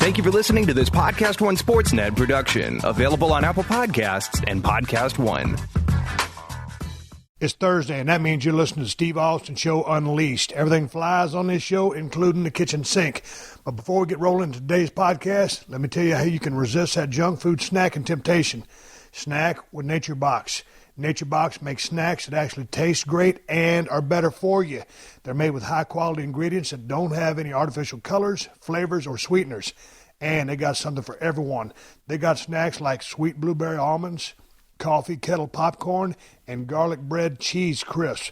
Thank you for listening to this PodcastOne Sportsnet production, available on Apple Podcasts and PodcastOne. It's Thursday, and that means you're listening to Steve Austin Show Unleashed. Everything flies on this show, including the kitchen sink. But before we get rolling into today's podcast, let me tell you how you can resist that junk food snack and temptation. Snack with Nature Box. Nature Box makes snacks that actually taste great and are better for you. They're made with high-quality ingredients that don't have any artificial colors, flavors, or sweeteners. And they got something for everyone. They got snacks like sweet blueberry almonds, coffee kettle popcorn, and garlic bread cheese crisps.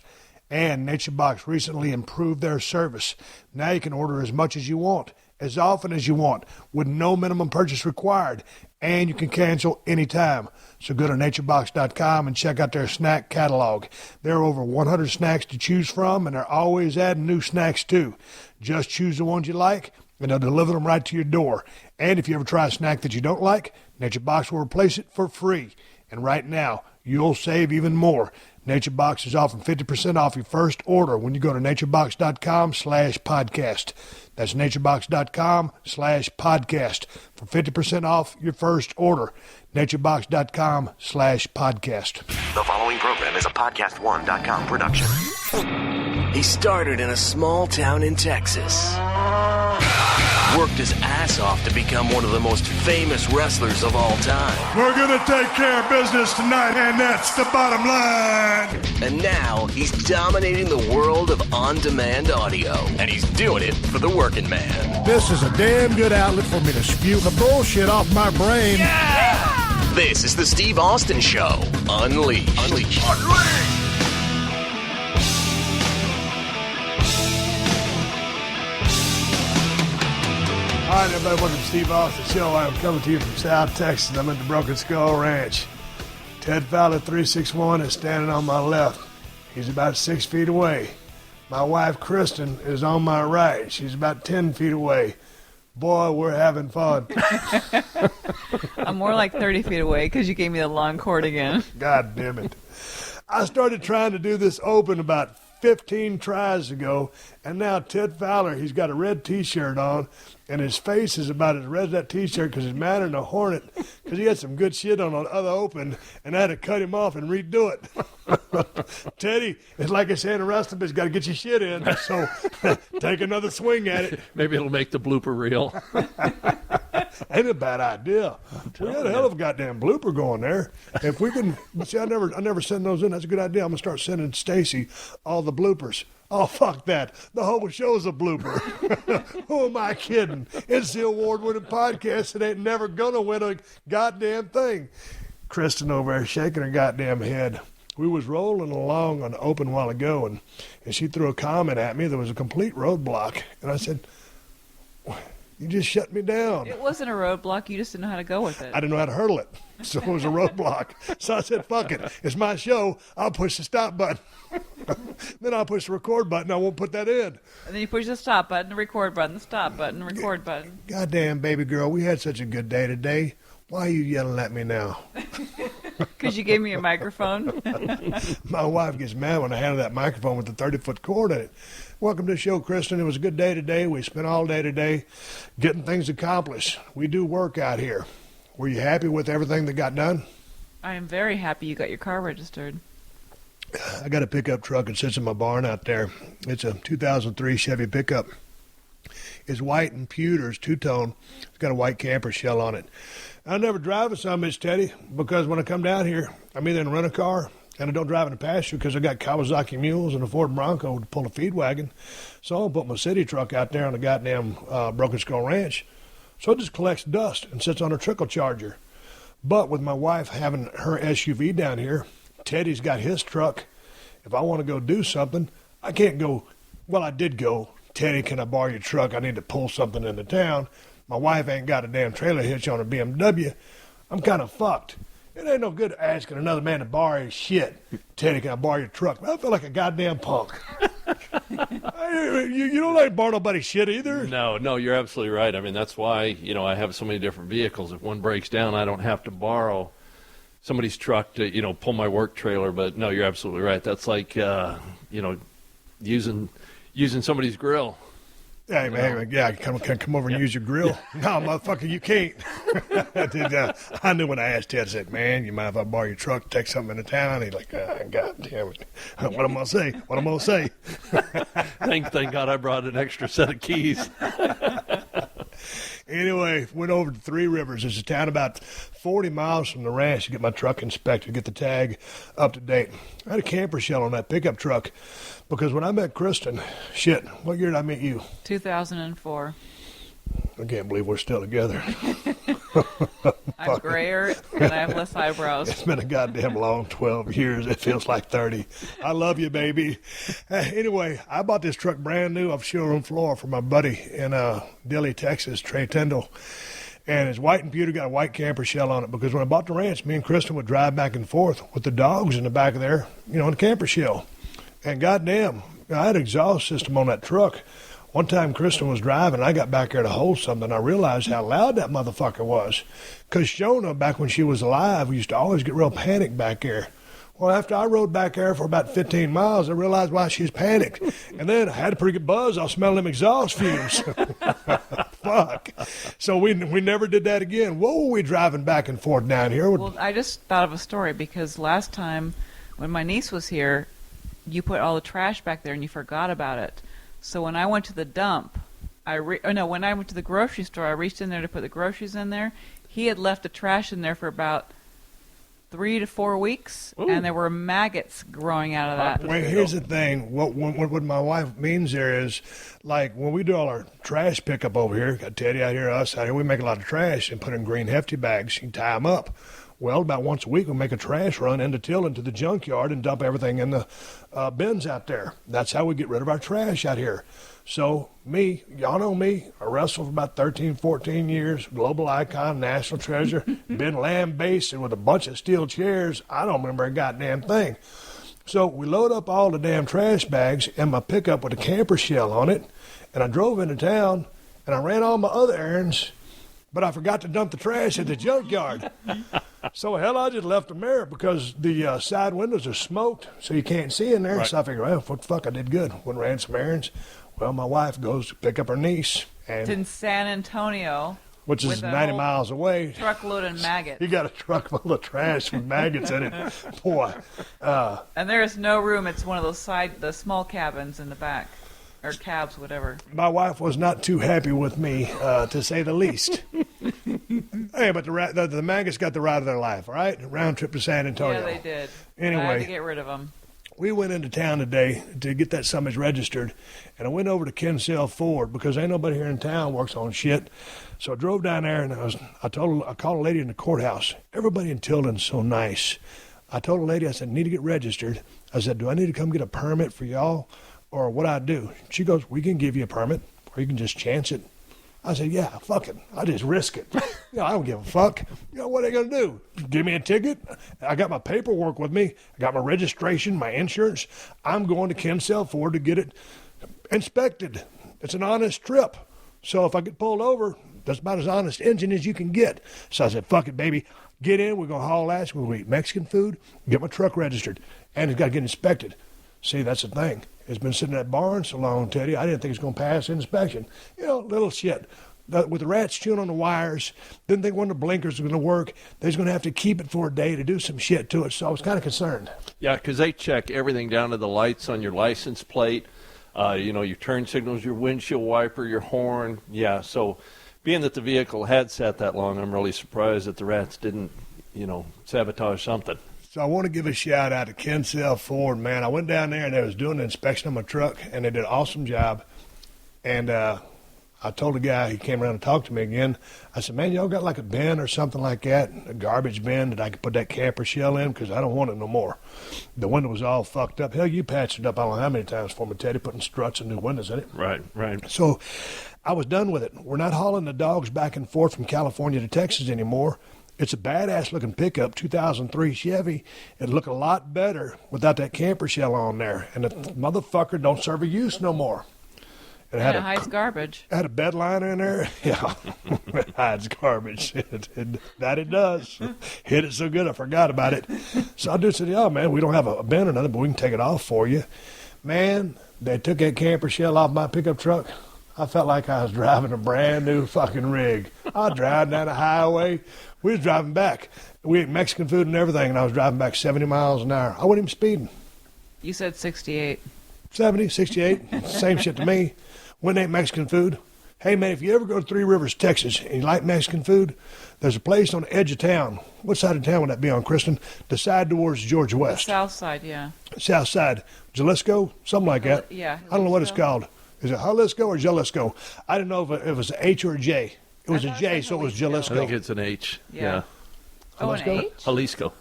And Nature Box recently improved their service. Now you can order as much as you want, as often as you want, with no minimum purchase required. And you can cancel anytime. So go to naturebox.com and check out their snack catalog. There are over 100 snacks to choose from, and they're always adding new snacks too. Just choose the ones you like, and they'll deliver them right to your door. And if you ever try a snack that you don't like, Nature Box will replace it for free. And right now, you'll save even more. Nature Box is offering 50% off your first order when you go to naturebox.com/podcast. That's naturebox.com/podcast for 50% off your first order. naturebox.com/podcast. The following program is a PodcastOne.com production. He started in a small town in Texas. Worked his ass off to become one of the most famous wrestlers of all time. We're going to take care of business tonight, and that's the bottom line. And now he's dominating the world of on-demand audio. And he's doing it for the working man. This is a damn good outlet for me to spew the bullshit off my brain. Yeah! This is the Steve Austin Show. Unleashed. All right, everybody, welcome to Steve Austin Show. I'm coming to you from South Texas. I'm at the Broken Skull Ranch. Ted Fowler, 361, is standing on my left. He's about 6 feet away. My wife, Kristen, is on my right. She's about 10 feet away. Boy, we're having fun. I'm more like 30 feet away because you gave me the long cord again. God damn it. I started trying to do this open about 15 tries ago, and now Ted Fowler, he's got a red T-shirt on, and his face is about as red as that T-shirt because he's madder than a hornet because he had some good shit on the other open, and I had to cut him off and redo it. Teddy, it's like I say in a wrestling, but he's got to get your shit in, so take another swing at it. Maybe it'll make the blooper reel. Ain't a bad idea. We had a hell of a goddamn blooper going there. If we can, see, I never send those in. That's a good idea. I'm gonna start sending Stacy all the bloopers. Oh, fuck that. The whole show's a blooper. Who am I kidding? It's the award-winning podcast that ain't never gonna win a goddamn thing. Kristen over there shaking her goddamn head. We was rolling along on the open a while ago, and she threw a comment at me. There was a complete roadblock, and I said, you just shut me down. It wasn't a roadblock. You just didn't know how to go with it. I didn't know how to hurdle it, so it was a roadblock. So I said, fuck it. It's my show. I'll push the stop button. Then I'll push the record button. I won't put that in. And then you push the stop button, the record button, the stop button, the record button. Goddamn, baby girl, we had such a good day today. Why are you yelling at me now? Because you gave me a microphone. My wife gets mad when I handle that microphone with the 30-foot cord in it. Welcome to the show, Kristen. It was a good day today. We spent all day today getting things accomplished. We do work out here. Were you happy with everything that got done? I am very happy you got your car registered. I got a pickup truck that sits in my barn out there. It's a 2003 Chevy pickup. It's white and pewter. It's two-tone. It's got a white camper shell on it. I never drive a son of a bitch, Teddy, because when I come down here, I'm either in a rental-car and I don't drive in a pasture because I got Kawasaki mules and a Ford Bronco to pull a feed wagon. So I'll put my city truck out there on the goddamn Broken Skull Ranch. So it just collects dust and sits on a trickle charger. But with my wife having her SUV down here, Teddy's got his truck. If I want to go do something, I can't go. Well, I did go. Teddy, can I borrow your truck? I need to pull something into town. My wife ain't got a damn trailer hitch on a BMW. I'm kind of fucked. It ain't no good asking another man to borrow his shit. Teddy, can I borrow your truck? I feel like a goddamn punk. You don't like borrow nobody's shit either. No, you're absolutely right. I mean, that's why, I have so many different vehicles. If one breaks down, I don't have to borrow somebody's truck to, pull my work trailer. But no, you're absolutely right. That's like, using somebody's grill. Hey, man, yeah, come over and use your grill. No, motherfucker, you can't. I knew when I asked Ted, I said, man, you mind if I borrow your truck to take something into town? He's like, God damn it. What am I going to say? Thank God I brought an extra set of keys. Anyway, went over to Three Rivers. It's a town about 40 miles from the ranch to get my truck inspected, get the tag up to date. I had a camper shell on that pickup truck because when I met Kristen, what year did I meet you? 2004. I can't believe we're still together. I'm grayer and I have less eyebrows. It's been a goddamn long 12 years. It feels like 30. I love you, baby. Anyway, I bought this truck brand new off showroom floor for my buddy in Dilley, Texas, Trey Tyndall. And it's white and pewter, got a white camper shell on it because when I bought the ranch, me and Kristen would drive back and forth with the dogs in the back of there, in the camper shell. And goddamn, I had an exhaust system on that truck. One time Kristen was driving, I got back there to hold something. I realized how loud that motherfucker was. Because Shona, back when she was alive, we used to always get real panicked back there. Well, after I rode back there for about 15 miles, I realized why she's panicked. And then I had a pretty good buzz. I was smelling them exhaust fumes. Fuck. So we never did that again. What were we driving back and forth down here? Well, I just thought of a story because last time when my niece was here, you put all the trash back there and you forgot about it. So when I went to the dump, when I went to the grocery store, I reached in there to put the groceries in there. He had left the trash in there for about 3 to 4 weeks, and there were maggots growing out of that. Well, here's the thing. What my wife means there is, like, when we do all our trash pickup over here, got Teddy out here, us out here, we make a lot of trash and put in green hefty bags. You can tie them up. Well, about once a week, we'll make a trash run into Tillin to the junkyard and dump everything in the bins out there. That's how we get rid of our trash out here. So y'all know me, I wrestled for about 13, 14 years, global icon, national treasure, been land-based with a bunch of steel chairs. I don't remember a goddamn thing. So we load up all the damn trash bags in my pickup with a camper shell on it, and I drove into town, and I ran all my other errands, but I forgot to dump the trash at the junkyard. So, hell, I just left them there because the side windows are smoked, so you can't see in there. Right. So I figured, well, what the fuck, I did good. Went and ran some errands. Well, my wife goes to pick up her niece. And it's in San Antonio. Which is 90 miles away. Truckload of maggots. You got a truck full of trash with maggots in it. Boy. And there is no room. It's one of those the small cabins in the back. Or cabs, whatever. My wife was not too happy with me, to say the least. Hey, but the maggots got the ride of their life, all right? Round trip to San Antonio. Yeah, they did. Anyway. I had to get rid of them. We went into town today to get that summons registered, and I went over to Kinsale Ford because ain't nobody here in town works on shit. So I drove down there, and I called a lady in the courthouse. Everybody in Tilden's so nice. I told a lady, I said, I need to get registered. I said, do I need to come get a permit for y'all? Or what I do? She goes, we can give you a permit, or you can just chance it. I said, yeah, fuck it. I just risk it. I don't give a fuck. What are they going to do? Give me a ticket? I got my paperwork with me. I got my registration, my insurance. I'm going to Kinsale Ford to get it inspected. It's an honest trip. So if I get pulled over, that's about as honest engine as you can get. So I said, fuck it, baby. Get in. We're going to haul ass. We're going to eat Mexican food, get my truck registered, and it's got to get inspected. See, that's the thing. It's been sitting in that barn so long, Teddy, I didn't think it's going to pass inspection. Little shit. With the rats chewing on the wires, didn't think one of the blinkers was going to work. They was going to have to keep it for a day to do some shit to it, so I was kind of concerned. Yeah, because they check everything down to the lights on your license plate, your turn signals, your windshield wiper, your horn. Yeah, so being that the vehicle had sat that long, I'm really surprised that the rats didn't, sabotage something. So I want to give a shout out to Kinsale Ford, man. I went down there and they was doing the inspection of my truck, and they did an awesome job. And I told the guy, he came around and talked to me again. I said, man, y'all got like a bin or something like that, a garbage bin that I could put that camper shell in because I don't want it no more. The window was all fucked up. Hell, you patched it up I don't know how many times for me, Teddy, putting struts and new windows in it. Right. So I was done with it. We're not hauling the dogs back and forth from California to Texas anymore. It's a badass-looking pickup, 2003 Chevy. It'd look a lot better without that camper shell on there. And the motherfucker don't serve a use no more. It hides garbage. It had a bed liner in there. Yeah, it hides garbage. That it does. Hit it so good I forgot about it. So I just said, man, we don't have a bin or nothing, but we can take it off for you. Man, they took that camper shell off my pickup truck. I felt like I was driving a brand new fucking rig. I was driving down the highway. We was driving back. We ate Mexican food and everything, and I was driving back 70 miles an hour. I wasn't even speeding. You said 68. 70, 68, same shit to me. When they ate Mexican food. Hey, man, if you ever go to Three Rivers, Texas, and you like Mexican food, there's a place on the edge of town. What side of town would that be on, Kristen? The side towards Georgia West. The south side, yeah. South side. Jalisco? Something like that. Yeah. I don't know what it's called. Is it Jalisco or Jalisco? I didn't know if it was an H or a J. It was a J, so it was Jalisco. I think it's an H. Yeah. Oh, an Jalisco? H? Jalisco.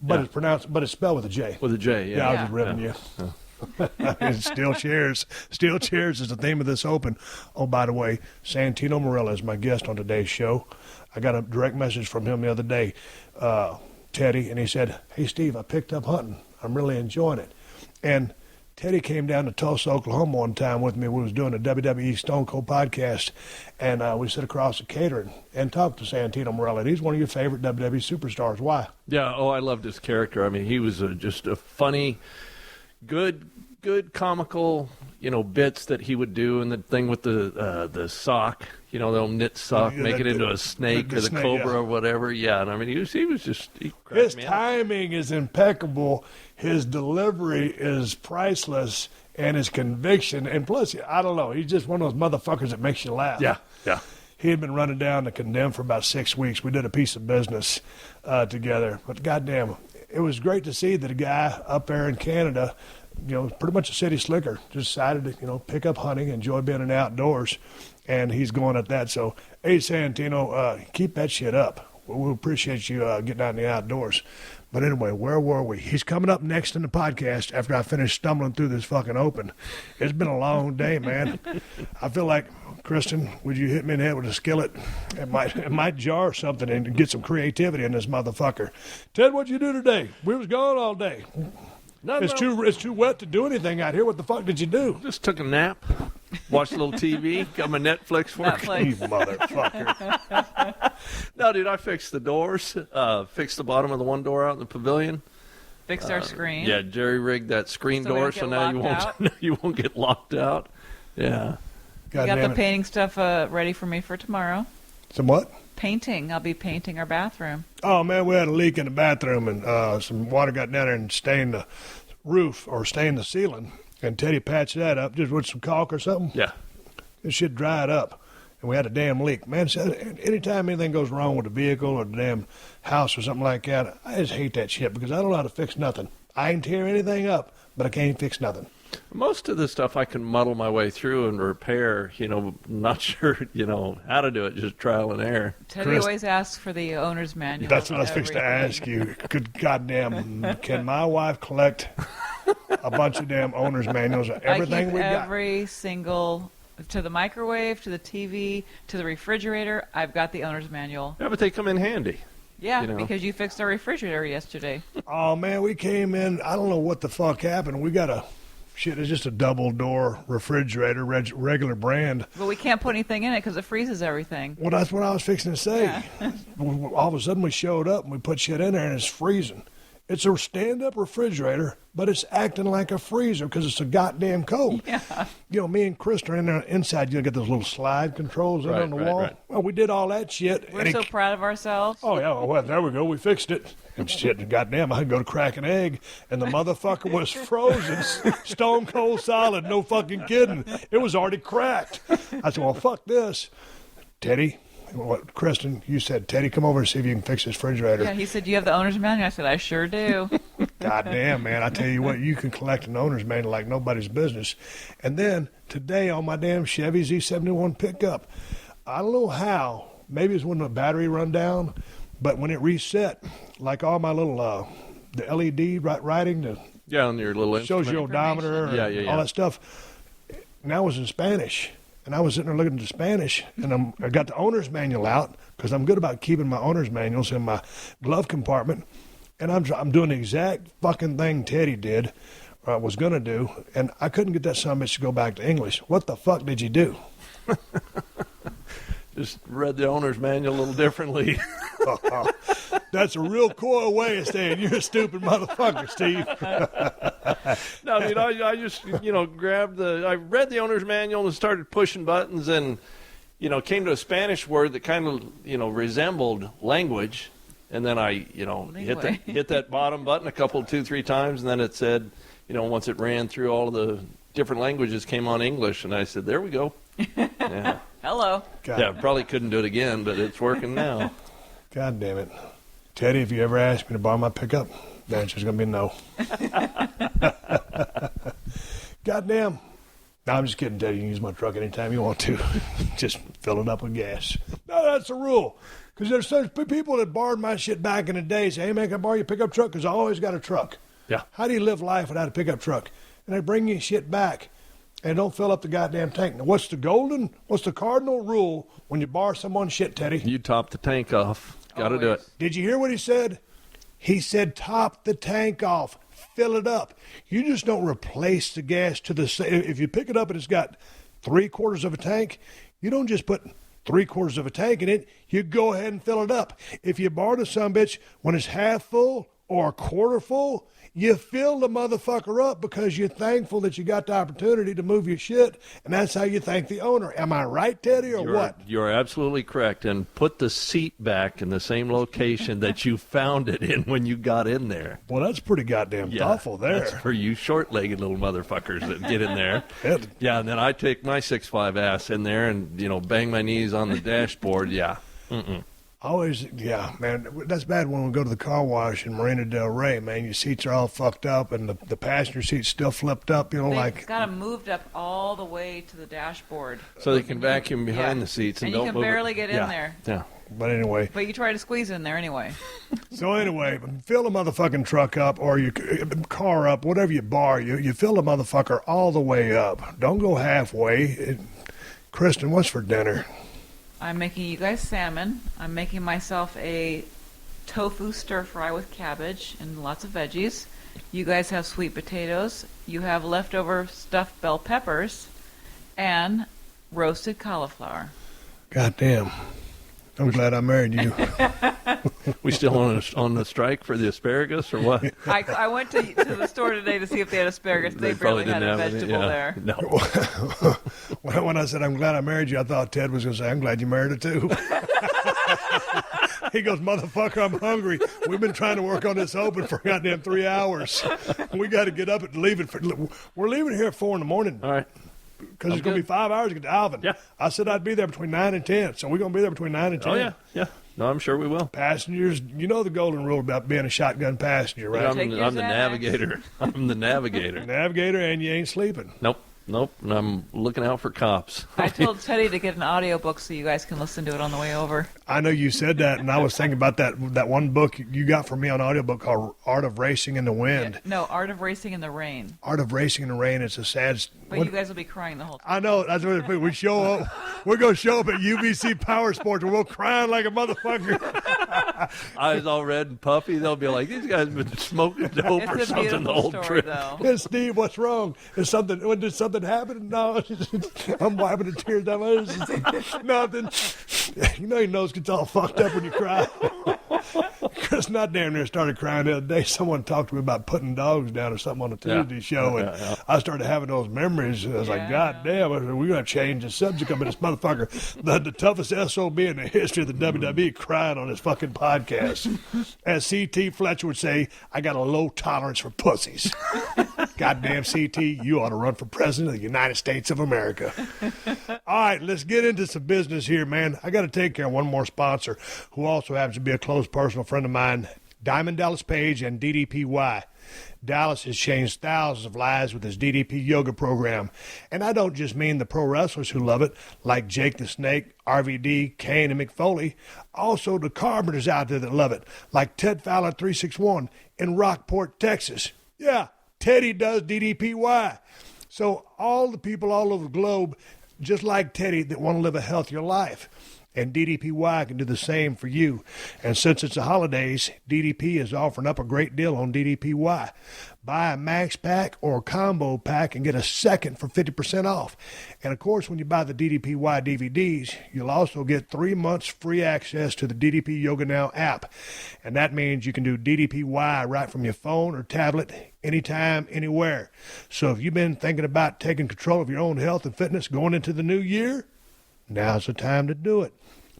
But it's pronounced, but it's spelled with a J. With a J, yeah. Yeah, I was just ribbing you. And Still Cheers. Still Cheers is the theme of this open. Oh, by the way, Santino Marella is my guest on today's show. I got a direct message from him the other day, Teddy, and he said, "Hey, Steve, I picked up hunting. I'm really enjoying it." And Teddy came down to Tulsa, Oklahoma one time with me. We was doing a WWE Stone Cold podcast, and we sat across the catering and talked to Santino Marella. He's one of your favorite WWE superstars. Why? Yeah, I loved his character. I mean, he was just a funny, good comical, bits that he would do, and the thing with the sock, the old knit sock, make it into a snake or the snake, cobra yeah. or whatever. Yeah, and I mean, he was just he His cracked me up. timing is impeccable. His delivery is priceless, and his conviction. And plus, I don't know, he's just one of those motherfuckers that makes you laugh. Yeah. He had been running down to Condemn for about 6 weeks. We did a piece of business together. But goddamn, it was great to see that a guy up there in Canada, pretty much a city slicker, just decided to, pick up hunting, enjoy being in the outdoors, and he's going at that. So, hey, Santino, keep that shit up. We appreciate you getting out in the outdoors. But anyway, where were we? He's coming up next in the podcast after I finish stumbling through this fucking open. It's been a long day, man. I feel like, Kristen, would you hit me in the head with a skillet? It might jar something and get some creativity in this motherfucker. Ted, what'd you do today? We was gone all day. It's too wet to do anything out here. What the fuck did you do? Just took a nap, watched a little TV, got my Netflix working. You motherfucker. No, dude, I fixed the doors, fixed the bottom of the one door out in the pavilion. Fixed our screen. Yeah, jerry rigged that screen So we door, don't so get now locked you won't get locked out. Yeah. We got the Damn it. painting stuff ready for me for tomorrow. Some what? Painting. I'll be painting our bathroom. Oh, man, we had a leak in the bathroom, and some water got down there and stained the roof or stained the ceiling. And Teddy patched that up just with some caulk or something. Yeah. This shit dried up, and we had a damn leak. Man, anytime anything goes wrong with the vehicle or the damn house or something like that, I just hate that shit because I don't know how to fix nothing. I can tear anything up, but I can't fix nothing. Most of the stuff I can muddle my way through and repair, not sure, how to do it, just trial and error. Teddy always asks for the owner's manual. That's what I was fixing to ask you. Good goddamn, can my wife collect a bunch of damn owner's manuals of everything we got? Every single, to the microwave, to the TV, to the refrigerator, I've got the owner's manual. Yeah, but they come in handy. Yeah, because you fixed our refrigerator yesterday. Oh, man, we came in. I don't know what the fuck happened. We got it's just a double-door refrigerator, regular brand. But we can't put anything in it because it freezes everything. Well, that's what I was fixing to say. Yeah. All of a sudden, we showed up and we put shit in there, and it's freezing. It's a stand-up refrigerator, but it's acting like a freezer because it's so goddamn cold. Yeah. Me and Chris are in there inside. You get those little slide controls on the wall. Right. Well, we did all that shit. We're so proud of ourselves. Oh, yeah. Well, there we go. We fixed it. And shit, goddamn, I could go to crack an egg, and the motherfucker was frozen, stone cold solid, no fucking kidding. It was already cracked. I said, well, fuck this. Teddy, Kristen, you said, Teddy, come over and see if you can fix this refrigerator. Yeah, he said, you have the owner's manual? I said, I sure do. Goddamn, man, I tell you what, you can collect an owner's manual like nobody's business. And then, today on my damn Chevy Z71 pickup, I don't know how, maybe it's when the battery run down, but when it reset, like all my little, the LED writing, On your little shows your odometer, and all that stuff, now it was in Spanish. And I was sitting there looking at the Spanish, and I got the owner's manual out because I'm good about keeping my owner's manuals in my glove compartment. And I'm doing the exact fucking thing Teddy did, was going to do, and I couldn't get that son of a bitch to go back to English. What the fuck did you do? Just read the owner's manual a little differently. That's a real coy way of saying you're a stupid motherfucker, Steve. No, dude, I just, grabbed I read the owner's manual and started pushing buttons and, came to a Spanish word that kind of, resembled language. And then I, hit that bottom button a couple, 2-3 times. And then it said, once it ran through all of the different languages, came on English. And I said, there we go. Yeah. Hello. God. Yeah, probably couldn't do it again, but it's working now. God damn it. Teddy, if you ever ask me to borrow my pickup, the answer's going to be no. Goddamn. No, I'm just kidding, Teddy. You can use my truck anytime you want to. Just fill it up with gas. No, that's the rule. Because there's such people that borrowed my shit back in the day. Say, hey, man, can I borrow your pickup truck? Because I always got a truck. Yeah. How do you live life without a pickup truck? And they bring you shit back and don't fill up the goddamn tank. Now, what's the cardinal rule when you borrow someone's shit, Teddy? You top the tank off. Got to do it. Did you hear what he said? He said top the tank off. Fill it up. You just don't replace the gas to the... If you pick it up and it's got 3/4 of a tank, you don't just put 3/4 of a tank in it. You go ahead and fill it up. If you borrow the sumbitch when it's half full or a quarter full, you fill the motherfucker up because you're thankful that you got the opportunity to move your shit, and that's how you thank the owner. Am I right, Teddy, or what? You're absolutely correct. And put the seat back in the same location that you found it in when you got in there. Well, that's pretty goddamn thoughtful there. That's for you short-legged little motherfuckers that get in there. Yeah, and then I take my 6'5" ass in there and, bang my knees on the dashboard. Yeah. Always, yeah, man. That's bad when we go to the car wash in Marina Del Rey, man. Your seats are all fucked up and the passenger seat's still flipped up, They've got them moved up all the way to the dashboard. So they can vacuum behind the seats and don't you can move barely it. get in there. Yeah. But anyway. But you try to squeeze in there anyway. So anyway, fill the motherfucking truck up or your car up, whatever you borrow, you fill the motherfucker all the way up. Don't go halfway. Kristen, what's for dinner? I'm making you guys salmon. I'm making myself a tofu stir fry with cabbage and lots of veggies. You guys have sweet potatoes. You have leftover stuffed bell peppers and roasted cauliflower. Goddamn. I'm glad I married you. We still on the strike for the asparagus or what? I went to the store today to see if they had asparagus. They barely had a vegetable there. No. When I said I'm glad I married you, I thought Ted was going to say, I'm glad you married her too. He goes, motherfucker, I'm hungry. We've been trying to work on this open for goddamn 3 hours. We got to get up and leave it. We're leaving here at 4 in the morning. All right. Because it's going to be 5 hours to get to Alvin. Yeah. I said I'd be there between 9 and 10. So we're going to be there between 9 and 10. Oh, yeah. Yeah. No, I'm sure we will. Passengers, you know the golden rule about being a shotgun passenger, right? I'm the navigator. I'm the navigator. Navigator, and you ain't sleeping. Nope. And I'm looking out for cops. I told Teddy to get an audiobook so you guys can listen to it on the way over. I know you said that, and I was thinking about that one book you got from me on audiobook called Art of Racing in the Wind. Yeah, no, Art of Racing in the Rain. Art of Racing in the Rain. It's a sad... But you guys will be crying the whole time. I know. That's what we show up. We're going to show up at UBC Power Sports, and we'll crying like a motherfucker. Eyes all red and puffy. They'll be like, these guys have been smoking dope or something the whole trip. Hey, Steve, what's wrong? Did something happen? No, I'm wiping the tears down my eyes. Nothing. You know your nose gets all fucked up when you cry. Chris not damn near started crying the other day. Someone talked to me about putting dogs down or something on a Tuesday show, and I started having those memories. I was like, God damn, we're going to change the subject of this motherfucker. The toughest SOB in the history of the WWE crying on his fucking podcast. As C.T. Fletcher would say, I got a low tolerance for pussies. Goddamn C.T., you ought to run for president of the United States of America. All right, let's get into some business here, man. I got to take care of one more sponsor who also happens to be a close personal friend of mine, Diamond Dallas Page and DDPY. Dallas has changed thousands of lives with his DDP yoga program. And I don't just mean the pro wrestlers who love it, like Jake the Snake, RVD, Kane, and McFoley. Also the carpenters out there that love it, like Ted Fowler 361 in Rockport, Texas. Yeah, Teddy does DDPY. So all the people all over the globe, just like Teddy, that want to live a healthier life. and DDPY can do the same for you. And since it's the holidays, DDP is offering up a great deal on DDPY. Buy a max pack or a combo pack and get a second for 50% off. And of course, when you buy the DDPY DVDs, you'll also get 3 months free access to the DDP Yoga Now app. And that means you can do DDPY right from your phone or tablet anytime, anywhere. So if you've been thinking about taking control of your own health and fitness going into the new year, now's the time to do it.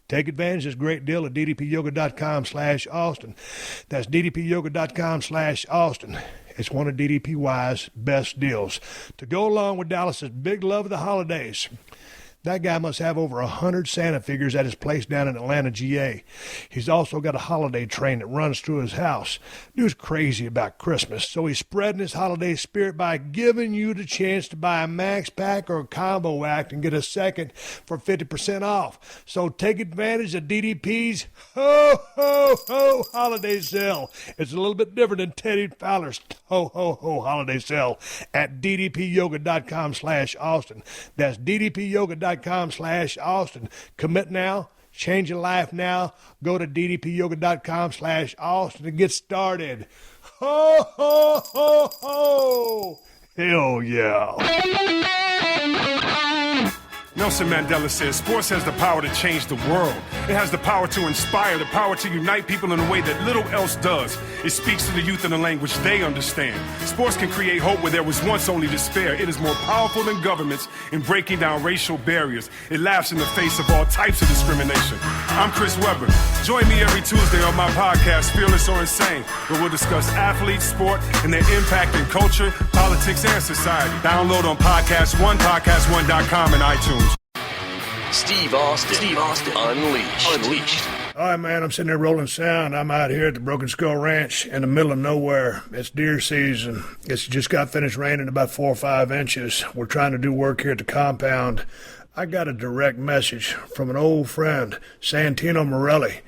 Take advantage of this great deal at ddpyoga.com/Austin. That's ddpyoga.com/Austin. It's one of DDPY's best deals. To go along with Dallas's big love of the holidays, that guy must have over 100 Santa figures at his place down in Atlanta, GA. He's also got a holiday train that runs through his house. Dude's crazy about Christmas, so he's spreading his holiday spirit by giving you the chance to buy a max pack or a combo act and get a second for 50% off. So take advantage of DDP's Ho Ho Ho holiday sale. It's a little bit different than Teddy Fowler's Ho Ho Ho holiday sale at ddpyoga.com/Austin. That's ddpyoga.com/Austin. Commit now, change your life now. Go to ddpyoga.com/Austin and get started. Ho, ho, ho, ho. Hell yeah. Nelson Mandela says sports has the power to change the world. It has the power to inspire, the power to unite people in a way that little else does. It speaks to the youth in a language they understand. Sports can create hope where there was once only despair. It is more powerful than governments in breaking down racial barriers. It laughs in the face of all types of discrimination. I'm Chris Webber. Join me every Tuesday on my podcast, Fearless or Insane, where we'll discuss athletes, sport, and their impact in culture, politics, and society. Download on PodcastOne, PodcastOne.com, and iTunes. Steve Austin, Unleashed. All right, man, I'm sitting there rolling sound. I'm out here at the Broken Skull Ranch in the middle of nowhere. It's deer season. It's just got finished raining about 4 or 5 inches. We're trying to do work here at the compound. I got a direct message from an old friend, Santino Marella,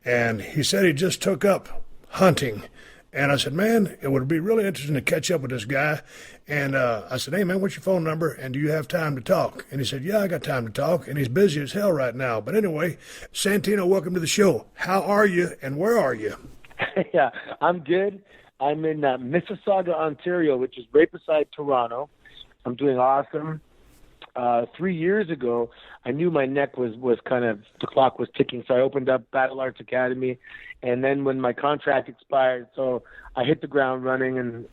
and he said he just took up hunting. And I said, man, it would be really interesting to catch up with this guy. And I said, hey, man, what's your phone number? And do you have time to talk? And he said, yeah, I got time to talk. And he's busy as hell right now. But anyway, Santino, welcome to the show. How are you and where are you? Yeah, I'm good. I'm in Mississauga, Ontario, which is right beside Toronto. I'm doing awesome. 3 years ago, I knew my neck was kind of, the clock was ticking, so I opened up Battle Arts Academy. And then when my contract expired, so I hit the ground running, and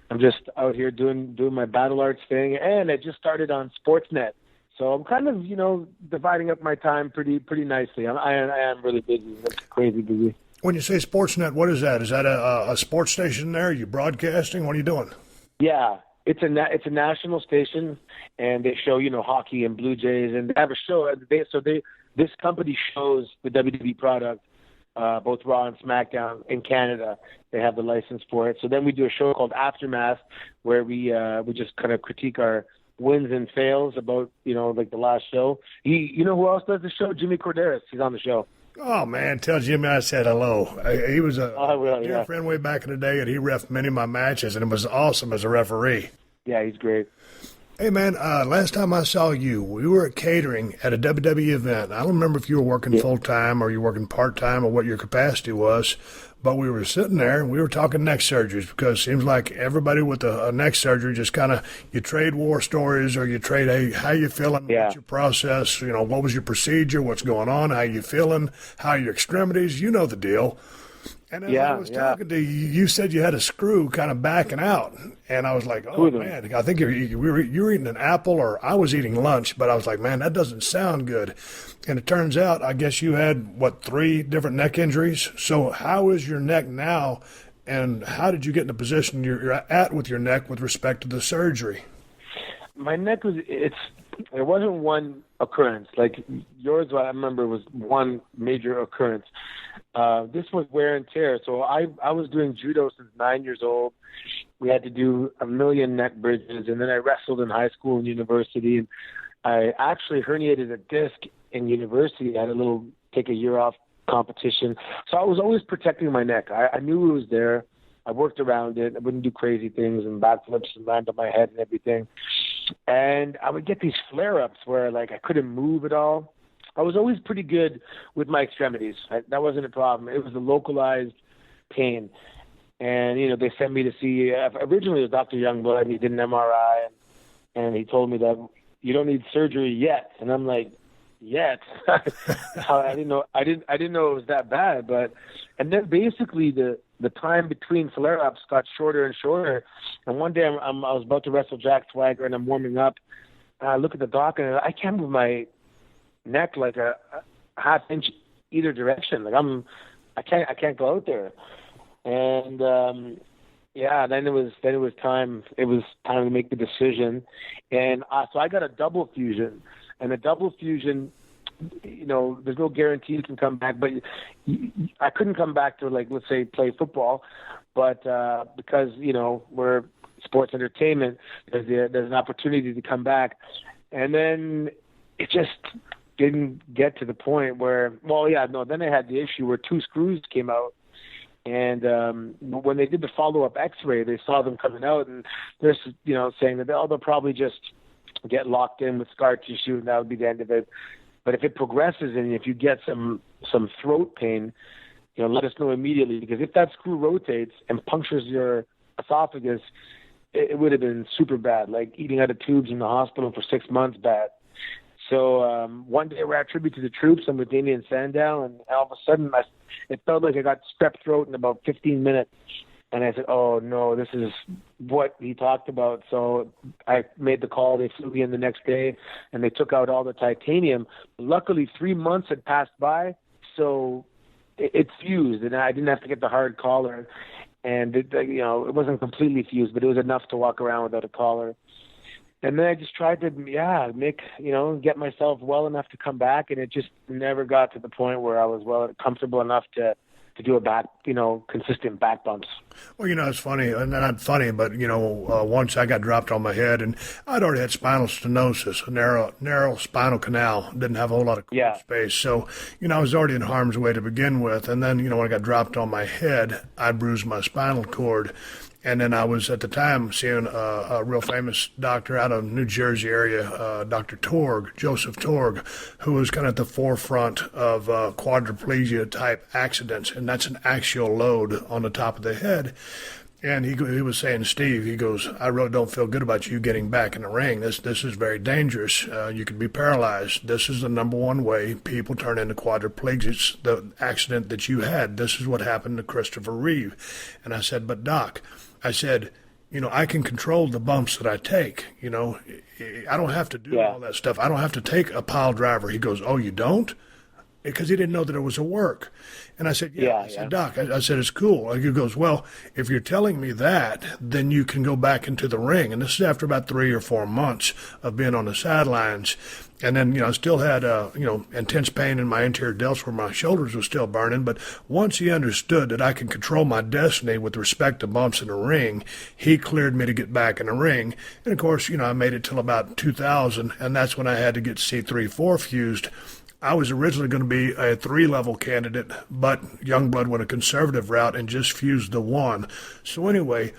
I'm just out here doing my Battle Arts thing. And I just started on Sportsnet. So I'm kind of, dividing up my time pretty nicely. I am really busy. I'm crazy busy. When you say Sportsnet, what is that? Is that a sports station there? Are you broadcasting? What are you doing? Yeah. It's a national station, and they show hockey and Blue Jays, and they have a show. This company shows the WWE product, both Raw and SmackDown in Canada. They have the license for it. So then we do a show called Aftermath, where we just kind of critique our wins and fails about like the last show. Who else does the show? Jimmy Corderas. He's on the show. Oh, man, tell Jimmy I said hello. He was a dear friend way back in the day, and he reffed many of my matches, and it was awesome as a referee. Yeah, he's great. Hey, man, last time I saw you, we were at catering at a WWE event. I don't remember if you were working full-time or you were working part-time or what your capacity was, but we were sitting there and we were talking neck surgeries because it seems like everybody with a neck surgery just kind of, you trade war stories or you trade, hey, how you feeling, what's your process, what was your procedure, what's going on, how you feeling, how are your extremities, you know the deal. And as I was talking to you, you said you had a screw kind of backing out. And I was like, oh, man, I think you were eating an apple or I was eating lunch. But I was like, man, that doesn't sound good. And it turns out, I guess you had, 3 different neck injuries? So how is your neck now? And how did you get in the position you're at with your neck with respect to the surgery? My neck there wasn't one occurrence. Like yours, I remember, was one major occurrence. This was wear and tear. So I was doing judo since 9 years old. We had to do 1 million neck bridges, and then I wrestled in high school and university. And I actually herniated a disc in university. I had take a year off competition. So I was always protecting my neck. I knew it was there. I worked around it. I wouldn't do crazy things and backflips and land on my head and everything. And I would get these flare-ups where, I couldn't move at all. I was always pretty good with my extremities. That wasn't a problem. It was the localized pain. And, you know, they sent me to see, originally it was Dr. Youngblood, and he did an MRI, and he told me that you don't need surgery yet. And I'm like, yet? I didn't know it was that bad. And then basically the time between flare-ups got shorter and shorter. And one day I was about to wrestle Jack Swagger, and I'm warming up. And I look at the doc, and I can't move my neck like a half inch either direction. Like I can't go out there. And then it was time to make the decision. And so I got a double fusion. And a double fusion, you know, there's no guarantee you can come back, but I couldn't come back to, like, let's say, play football, but because, you know, we're sports entertainment, there's an opportunity to come back. And then it just didn't get to the point where, then I had the issue where 2 screws came out. And when they did the follow-up X-ray, they saw them coming out, and they're, you know, saying that they'll probably just get locked in with scar tissue, and that would be the end of it. But if it progresses and if you get some throat pain, you know, let us know immediately, because if that screw rotates and punctures your esophagus, it would have been super bad, like eating out of tubes in the hospital for 6 months bad. So one day we're at tribute to the troops. I'm with Damien Sandow, and all of a sudden it felt like I got strep throat in about 15 minutes. And I said, oh, no, this is what he talked about. So I made the call. They flew me in the next day, and they took out all the titanium. Luckily, 3 months had passed by, so it fused, and I didn't have to get the hard collar. And, it wasn't completely fused, but it was enough to walk around without a collar. And then I just tried to, get myself well enough to come back, and it just never got to the point where I was comfortable enough to do a back, consistent back bumps. Well, it's funny, and not funny, but, once I got dropped on my head, and I'd already had spinal stenosis, a narrow spinal canal, didn't have a whole lot of space. So, I was already in harm's way to begin with. And then, when I got dropped on my head, I bruised my spinal cord. And then I was, at the time, seeing a real famous doctor out of New Jersey area, Dr. Joseph Torg, who was kind of at the forefront of quadriplegia-type accidents, and that's an axial load on the top of the head. And he was saying, Steve, he goes, I really don't feel good about you getting back in the ring. This is very dangerous. You could be paralyzed. This is the number one way people turn into quadriplegics, the accident that you had. This is what happened to Christopher Reeve. And I said, but Doc, I said, I can control the bumps that I take. I don't have to do all that stuff. I don't have to take a pile driver. He goes, oh, you don't? Because he didn't know that it was a work. And I said, I said, Doc, I said, it's cool. He goes, well, if you're telling me that, then you can go back into the ring. And this is after about 3 or 4 months of being on the sidelines. And then, I still had, intense pain in my anterior delts where my shoulders were still burning. But once he understood that I can control my destiny with respect to bumps in the ring, he cleared me to get back in the ring. And, of course, I made it till about 2000, and that's when I had to get C3-4 fused. I was originally going to be a 3-level candidate, but Youngblood went a conservative route and just fused the 1. So anyway,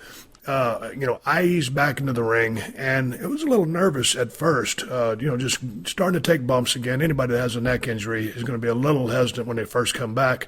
I eased back into the ring, and it was a little nervous at first, just starting to take bumps again. Anybody that has a neck injury is going to be a little hesitant when they first come back.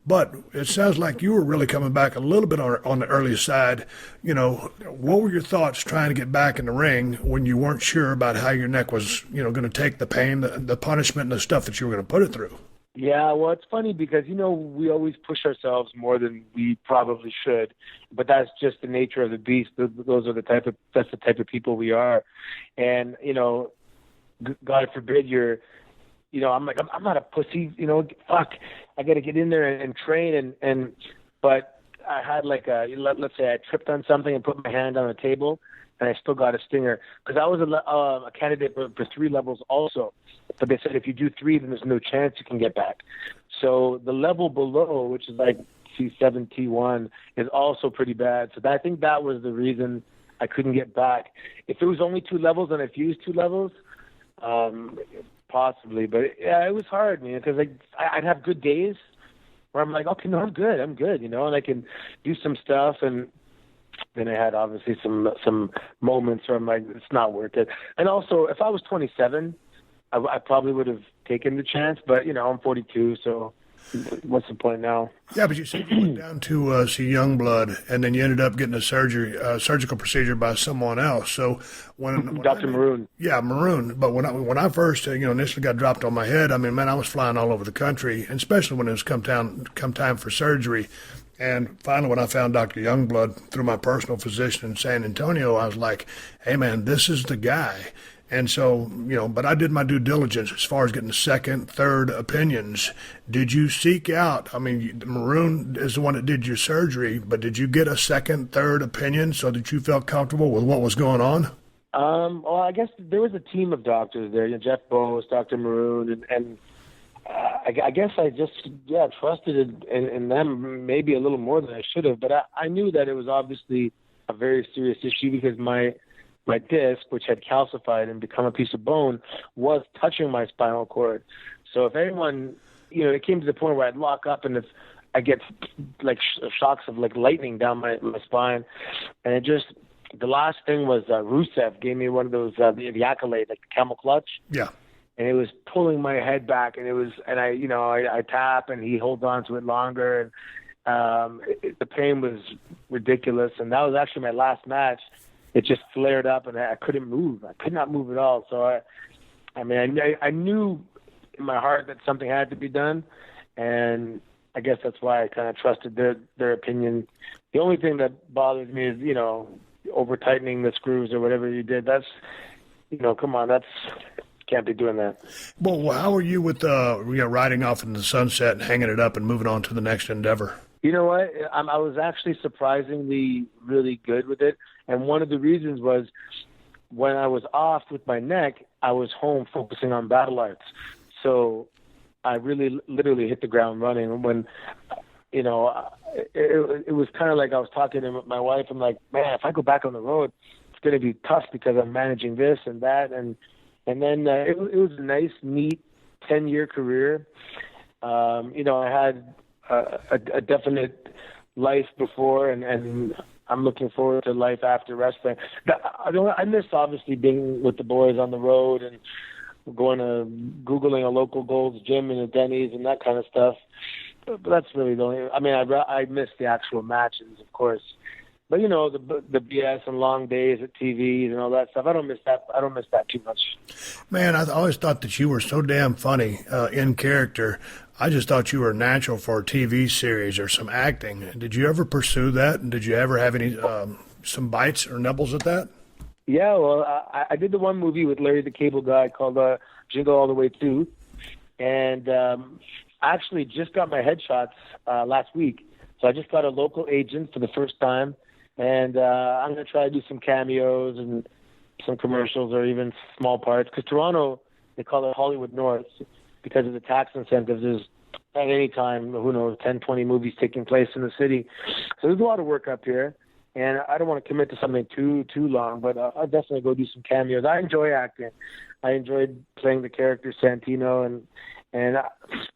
But it sounds like you were really coming back a little bit on the early side. What were your thoughts trying to get back in the ring when you weren't sure about how your neck was, going to take the pain, the punishment, and the stuff that you were going to put it through? Yeah, well, it's funny because, we always push ourselves more than we probably should, but that's just the nature of the beast. That's the type of people we are. And, God forbid I'm like, I'm not a pussy, fuck, I got to get in there and train. But I had let's say I tripped on something and put my hand on the table, and I still got a stinger because I was a candidate for 3 levels also. But they said if you do 3, then there's no chance you can get back. So the level below, which is like C7, T1, is also pretty bad. So I think that was the reason I couldn't get back. If it was only 2 levels and I fused 2 levels, possibly. But yeah, it was hard, man, because I'd have good days where I'm like, okay, no, I'm good, and I can do some stuff. And then I had obviously some moments where I'm like, it's not worth it. And also, if I was 27 I probably would have taken the chance, but I'm 42, so what's the point now? Yeah, but you said you went down to see Youngblood, and then you ended up getting a surgical procedure by someone else. So when Dr. Maroon. Yeah, Maroon. But when I first initially got dropped on my head, I mean, man, I was flying all over the country, and especially when it was come time for surgery. And finally, when I found Dr. Youngblood through my personal physician in San Antonio, I was like, hey, man, this is the guy. And so, but I did my due diligence as far as getting second, third opinions. Did you seek out, I mean, Maroon is the one that did your surgery, but did you get a second, third opinion so that you felt comfortable with what was going on? Well, I guess there was a team of doctors there, Jeff Bose, Dr. Maroon, and I guess I just, trusted in them maybe a little more than I should have. But I knew that it was obviously a very serious issue because my disc, which had calcified and become a piece of bone, was touching my spinal cord. So if anyone, it came to the point where I'd lock up and if I get like shocks of like lightning down my spine. And it just, the last thing was Rusev gave me one of those, the Accolade, like the camel clutch. Yeah. And it was pulling my head back, and I tap, and he holds on to it longer, and the pain was ridiculous. And that was actually my last match. It just flared up, and I couldn't move. I could not move at all. So I knew in my heart that something had to be done, and I guess that's why I kind of trusted their opinion. The only thing that bothers me is over tightening the screws or whatever you did. That's come on, that's. Can't be doing that. Well, how are you with riding off into the sunset and hanging it up and moving on to the next endeavor? You know what? I was actually surprisingly really good with it, and one of the reasons was when I was off with my neck, I was home focusing on battle arts. So I really literally hit the ground running. When it was kind of like I was talking to my wife. I'm like, man, if I go back on the road, it's going to be tough because I'm managing this and that and then it was a nice, neat 10-year career. I had a definite life before, and I'm looking forward to life after wrestling. I miss obviously being with the boys on the road and Googling a local Gold's Gym and a Denny's and that kind of stuff. But that's really the only. I mean, I miss the actual matches, of course. But the BS and long days at TVs and all that stuff, I don't miss that. I don't miss that too much. Man, I always thought that you were so damn funny in character. I just thought you were natural for a TV series or some acting. Did you ever pursue that? And did you ever have any some bites or nibbles at that? Yeah, well, I did the one movie with Larry the Cable Guy called Jingle All the Way 2, and I actually just got my headshots last week. So I just got a local agent for the first time. And I'm going to try to do some cameos and some commercials or even small parts. Because Toronto, they call it Hollywood North because of the tax incentives. There's at any time, 10, 20 movies taking place in the city. So there's a lot of work up here. And I don't want to commit to something too long, but I'll definitely go do some cameos. I enjoy acting. I enjoyed playing the character Santino. And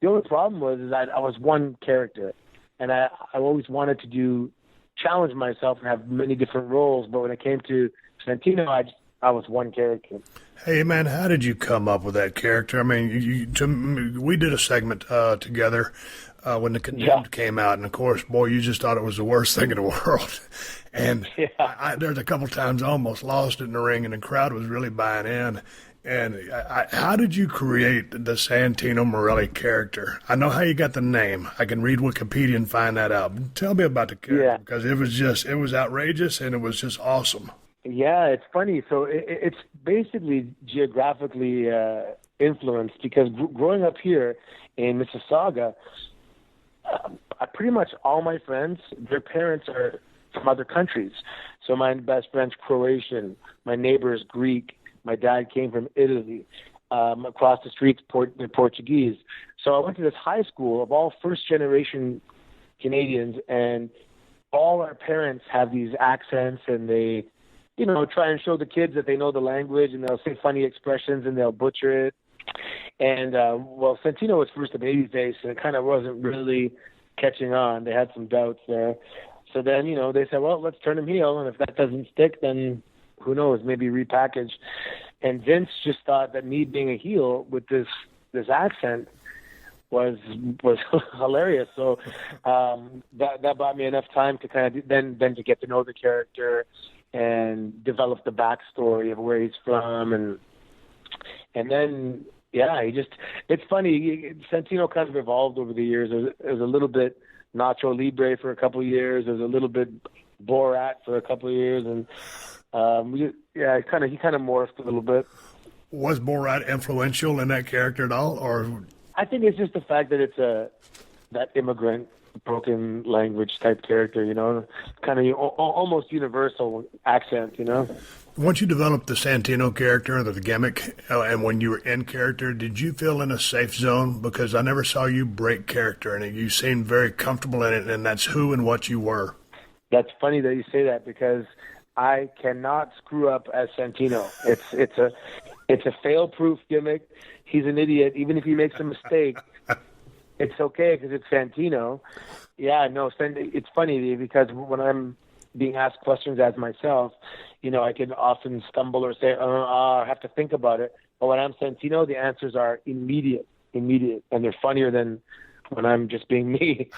the only problem was that I was one character. And I always wanted to challenge myself and have many different roles, but when it came to Santino, I was one character. Hey man, how did you come up with that character? I mean, we did a segment together when The Condemned came out, and of course, boy, you just thought it was the worst thing in the world. And there's a couple times I almost lost it in the ring, and the crowd was really buying in. And how did you create the Santino Marella character? I know how you got the name. I can read Wikipedia and find that out. Tell me about the character, because it was outrageous and it was just awesome. Yeah, it's funny. So it's basically geographically influenced because growing up here in Mississauga, pretty much all my friends, their parents are from other countries. So my best friend's Croatian, my neighbor's Greek. My dad came from Italy. Across the street, they're Portuguese. So I went to this high school of all first-generation Canadians, and all our parents have these accents, and they, try and show the kids that they know the language, and they'll say funny expressions, and they'll butcher it. And, Santino was first a babyface, and it kind of wasn't really catching on. They had some doubts there. So then, they said, well, let's turn him heel, and if that doesn't stick, then who knows, maybe repackage. And Vince just thought that me being a heel with this accent was hilarious. So that bought me enough time to kind of then to get to know the character and develop the backstory of where he's from, and then it's funny. Santino kind of evolved over the years. It was a little bit Nacho Libre for a couple of years. There was a little bit Borat for a couple of years, and he kind of morphed a little bit. Was Borat influential in that character at all, or? I think it's just the fact that it's that immigrant, broken language type character, kind of almost universal accent, Once you developed the Santino character, the gimmick, and when you were in character, did you feel in a safe zone? Because I never saw you break character, and you seemed very comfortable in it, and that's who and what you were. That's funny that you say that, because I cannot screw up as Santino. It's a fail-proof gimmick. He's an idiot. Even if he makes a mistake, it's okay because it's Santino. Yeah, no, it's funny because when I'm being asked questions as myself, I can often stumble or say, I have to think about it. But when I'm Santino, the answers are immediate, and they're funnier than when I'm just being me.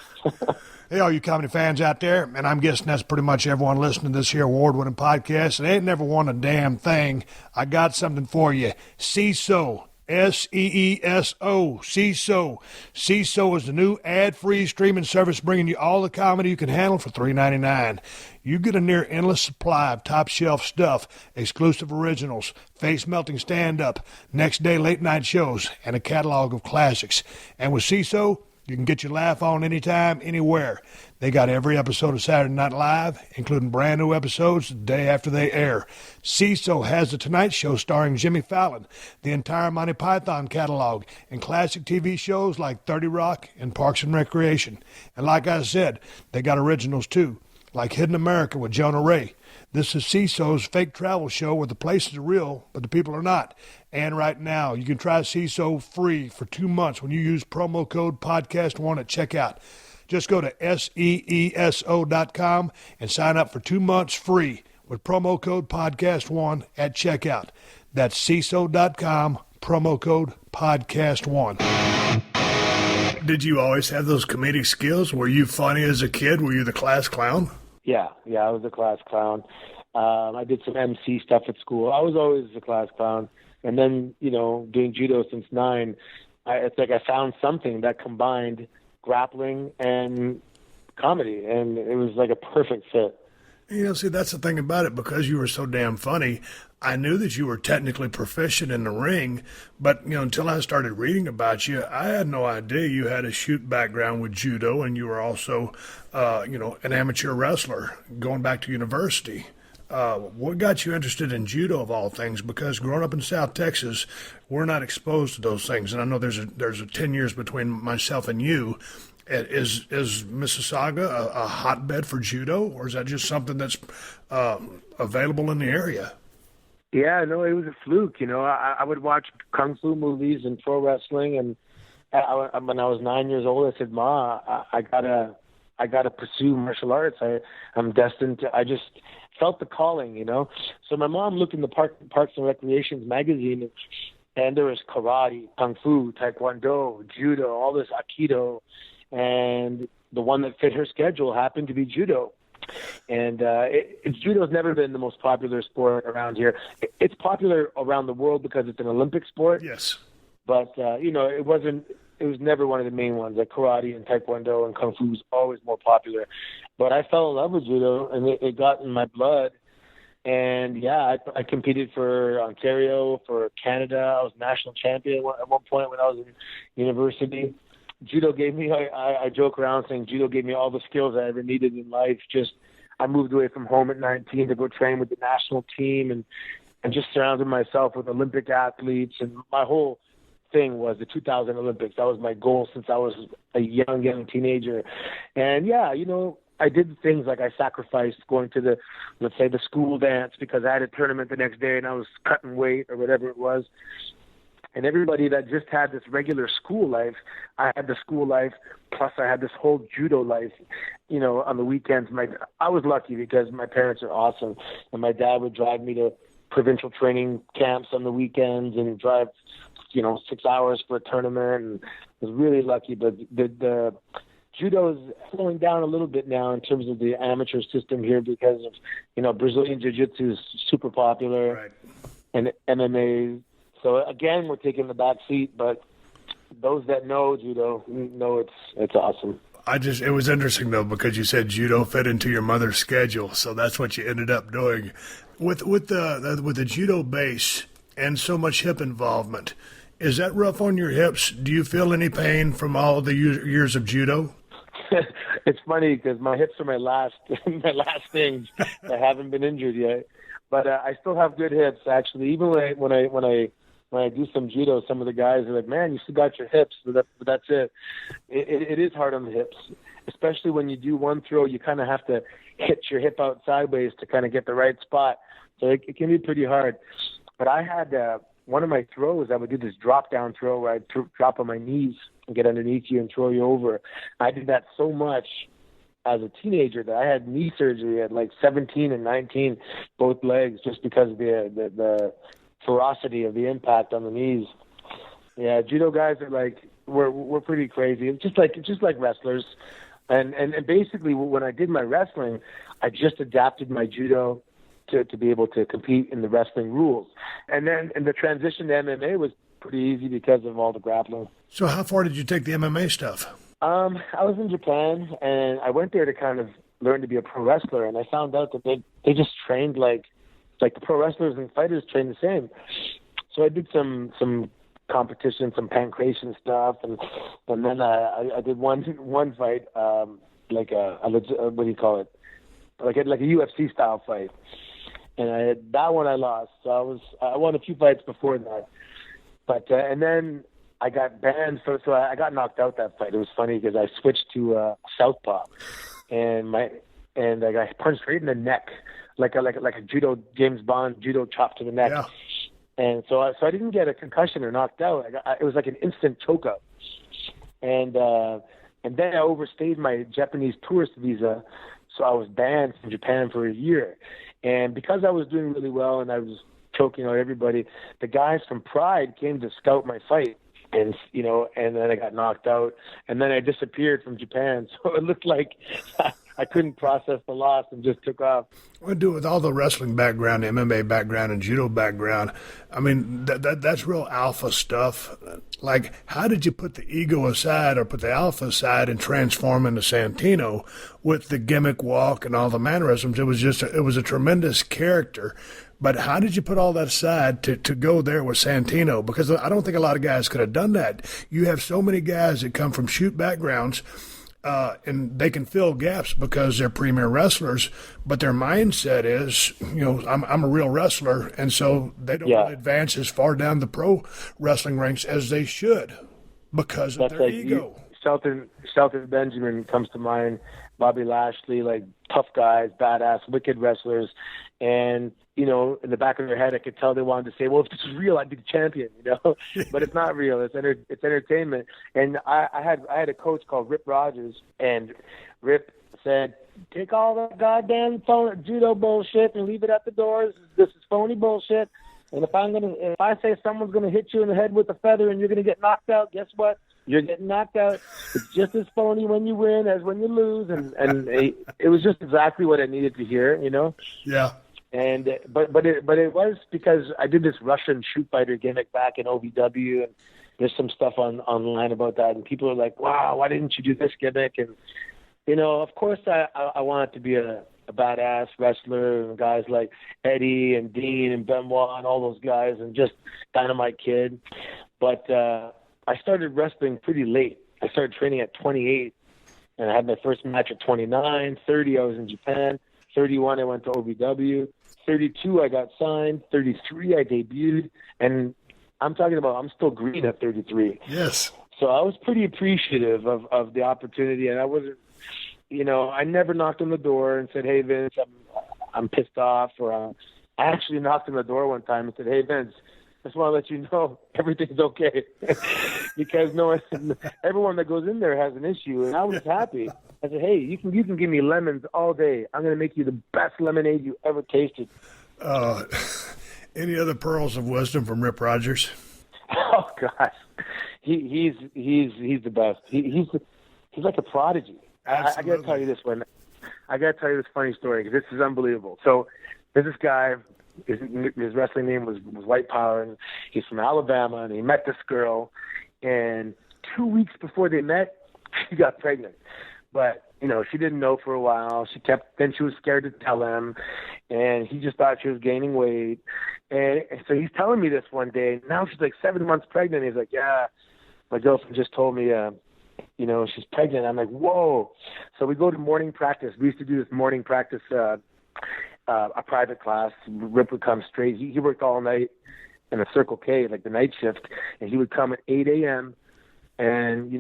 Hey, all you comedy fans out there, and I'm guessing that's pretty much everyone listening to this here award-winning podcast, and they ain't never won a damn thing. I got something for you. CISO. SEESO. CISO. CISO is the new ad-free streaming service bringing you all the comedy you can handle for $3.99. You get a near endless supply of top-shelf stuff, exclusive originals, face-melting stand-up, next-day late-night shows, and a catalog of classics. And with CISO, you can get your laugh on anytime, anywhere. They got every episode of Saturday Night Live, including brand new episodes the day after they air. CISO has The Tonight Show starring Jimmy Fallon, the entire Monty Python catalog, and classic TV shows like 30 Rock and Parks and Recreation. And like I said, they got originals too, like Hidden America with Jonah Ray. This is CISO's fake travel show where the places are real, but the people are not. And right now, you can try CISO free for 2 months when you use promo code PodcastOne at checkout. Just go to SEESO.com and sign up for 2 months free with promo code PodcastOne at checkout. That's CISO.com, promo code PodcastOne. Did you always have those comedic skills? Were you funny as a kid? Were you the class clown? Yeah, I was a class clown. I did some MC stuff at school. I was always a class clown. And then, doing judo since 9, it's like I found something that combined grappling and comedy, and it was like a perfect fit. See, that's the thing about it. Because you were so damn funny, I knew that you were technically proficient in the ring, but, until I started reading about you, I had no idea you had a shoot background with judo, and you were also, an amateur wrestler going back to university. What got you interested in judo of all things? Because growing up in South Texas, we're not exposed to those things, and I know there's a 10 years between myself and you. Is Mississauga a hotbed for judo, or is that just something that's available in the area? Yeah, no, it was a fluke. I would watch kung fu movies and pro wrestling, and when I was 9 years old, I said, "Ma, I gotta pursue martial arts. I'm destined to." I just felt the calling, So my mom looked in the Parks and Recreations magazine, and there was karate, kung fu, taekwondo, judo, all this aikido, and the one that fit her schedule happened to be judo. And judo's never been the most popular sport around here. It's popular around the world because it's an Olympic sport. Yes. But, it was never one of the main ones. Like karate and taekwondo and kung fu was always more popular. But I fell in love with judo, and it got in my blood. And, I competed for Ontario, for Canada. I was national champion at one point when I was in university. Judo gave me, I joke around saying judo gave me all the skills I ever needed in life. I moved away from home at 19 to go train with the national team and just surrounded myself with Olympic athletes. And my whole thing was the 2000 Olympics. That was my goal since I was a young teenager. And, I did things like I sacrificed going to let's say the school dance because I had a tournament the next day and I was cutting weight or whatever it was. And everybody that just had this regular school life, I had the school life, plus I had this whole judo life, on the weekends. I was lucky because my parents are awesome, and my dad would drive me to provincial training camps on the weekends and drive, 6 hours for a tournament. And I was really lucky. But the judo is slowing down a little bit now in terms of the amateur system here because of, Brazilian jiu-jitsu is super popular, Right. and MMA. So again, we're taking the back seat, but those that know judo know it's awesome. It was interesting though, because you said judo fit into your mother's schedule, so that's what you ended up doing. With the judo base and so much hip involvement, is that rough on your hips? Do you feel any pain from all the years of judo? It's funny because my hips are my last thing. I haven't been injured yet, but I still have good hips actually. Even when I do some judo, some of the guys are like, "Man, you still got your hips," but that's it. It is hard on the hips, especially when you do one throw. You kind of have to hit your hip out sideways to kind of get the right spot. So it can be pretty hard. But I had one of my throws. I would do this drop down throw where I'd drop on my knees and get underneath you and throw you over. I did that so much as a teenager that I had knee surgery at like 17 and 19, both legs, just because of the ferocity of the impact on the knees. Yeah, judo guys are like we're pretty crazy. It's just like wrestlers, and basically when I did my wrestling, I just adapted my judo to be able to compete in the wrestling rules, and the transition to MMA was pretty easy because of all the grappling. So how far did you take the MMA stuff? I was in Japan, and I went there to kind of learn to be a pro wrestler, and I found out that they just trained like the pro wrestlers and fighters train the same. So I did some competition, some pancration stuff, and then I did one fight, like what do you call it? Like a UFC style fight, and that one I lost. So I won a few fights before that, but and then I got banned. So I got knocked out that fight. It was funny because I switched to southpaw, and I got punched right in the neck. Like a judo James Bond judo chop to the neck, yeah. And so I didn't get a concussion or knocked out. It was like an instant chokeout, and then I overstayed my Japanese tourist visa, so I was banned from Japan for a year. And because I was doing really well and I was choking out everybody, the guys from Pride came to scout my fight, and then I got knocked out, and then I disappeared from Japan. So it looked like I couldn't process the loss and just took off. Well, dude, with all the wrestling background, MMA background, and judo background, I mean, that's real alpha stuff. Like, how did you put the ego aside or put the alpha aside and transform into Santino with the gimmick walk and all the mannerisms? It was a tremendous character. But how did you put all that aside to go there with Santino? Because I don't think a lot of guys could have done that. You have so many guys that come from shoot backgrounds, and they can fill gaps because they're premier wrestlers, but their mindset is, I'm a real wrestler, and so they don't really advance as far down the pro wrestling ranks as they should because of their ego. Shelton Benjamin comes to mind, Bobby Lashley, like tough guys, badass, wicked wrestlers, and in the back of their head, I could tell they wanted to say, well, if this was real, I'd be the champion, But it's not real. It's entertainment. And I had a coach called Rip Rogers, and Rip said, take all that goddamn judo bullshit and leave it at the door. This is phony bullshit. And if I say someone's gonna hit you in the head with a feather and you're gonna get knocked out, guess what? You're getting knocked out. It's just as phony when you win as when you lose. And it was just exactly what I needed to hear, Yeah. And but it was because I did this Russian shoot fighter gimmick back in OVW, and there's some stuff online about that, and people are like, "Wow, why didn't you do this gimmick?" And of course, I wanted to be a badass wrestler, and guys like Eddie and Dean and Benoit and all those guys, and just Dynamite Kid. But I started wrestling pretty late. I started training at 28, and I had my first match at 29. 30, I was in Japan. 31, I went to OVW. 32, I got signed. 33, I debuted. And I'm still green at 33. Yes. So I was pretty appreciative of the opportunity. And I wasn't, I never knocked on the door and said, hey, Vince, I'm pissed off. Or I actually knocked on the door one time and said, hey, Vince, I just want to let you know everything's okay. Because everyone that goes in there has an issue. And I was happy. I said, hey, you can give me lemons all day. I'm going to make you the best lemonade you ever tasted. Any other pearls of wisdom from Rip Rogers? Oh gosh, he's the best. He's like a prodigy. I got to tell you this one. I got to tell you this funny story because this is unbelievable. So there's this guy. His wrestling name was White Power, and he's from Alabama, and he met this girl, and 2 weeks before they met, she got pregnant. But, she didn't know for a while. Then she was scared to tell him, and he just thought she was gaining weight. And so he's telling me this one day. Now she's like 7 months pregnant. He's like, yeah, my girlfriend just told me, she's pregnant. I'm like, whoa. So we go to morning practice. We used to do this morning practice, a private class. Rip would come straight. He worked all night in a Circle K, like the night shift, and he would come at 8 a.m. and you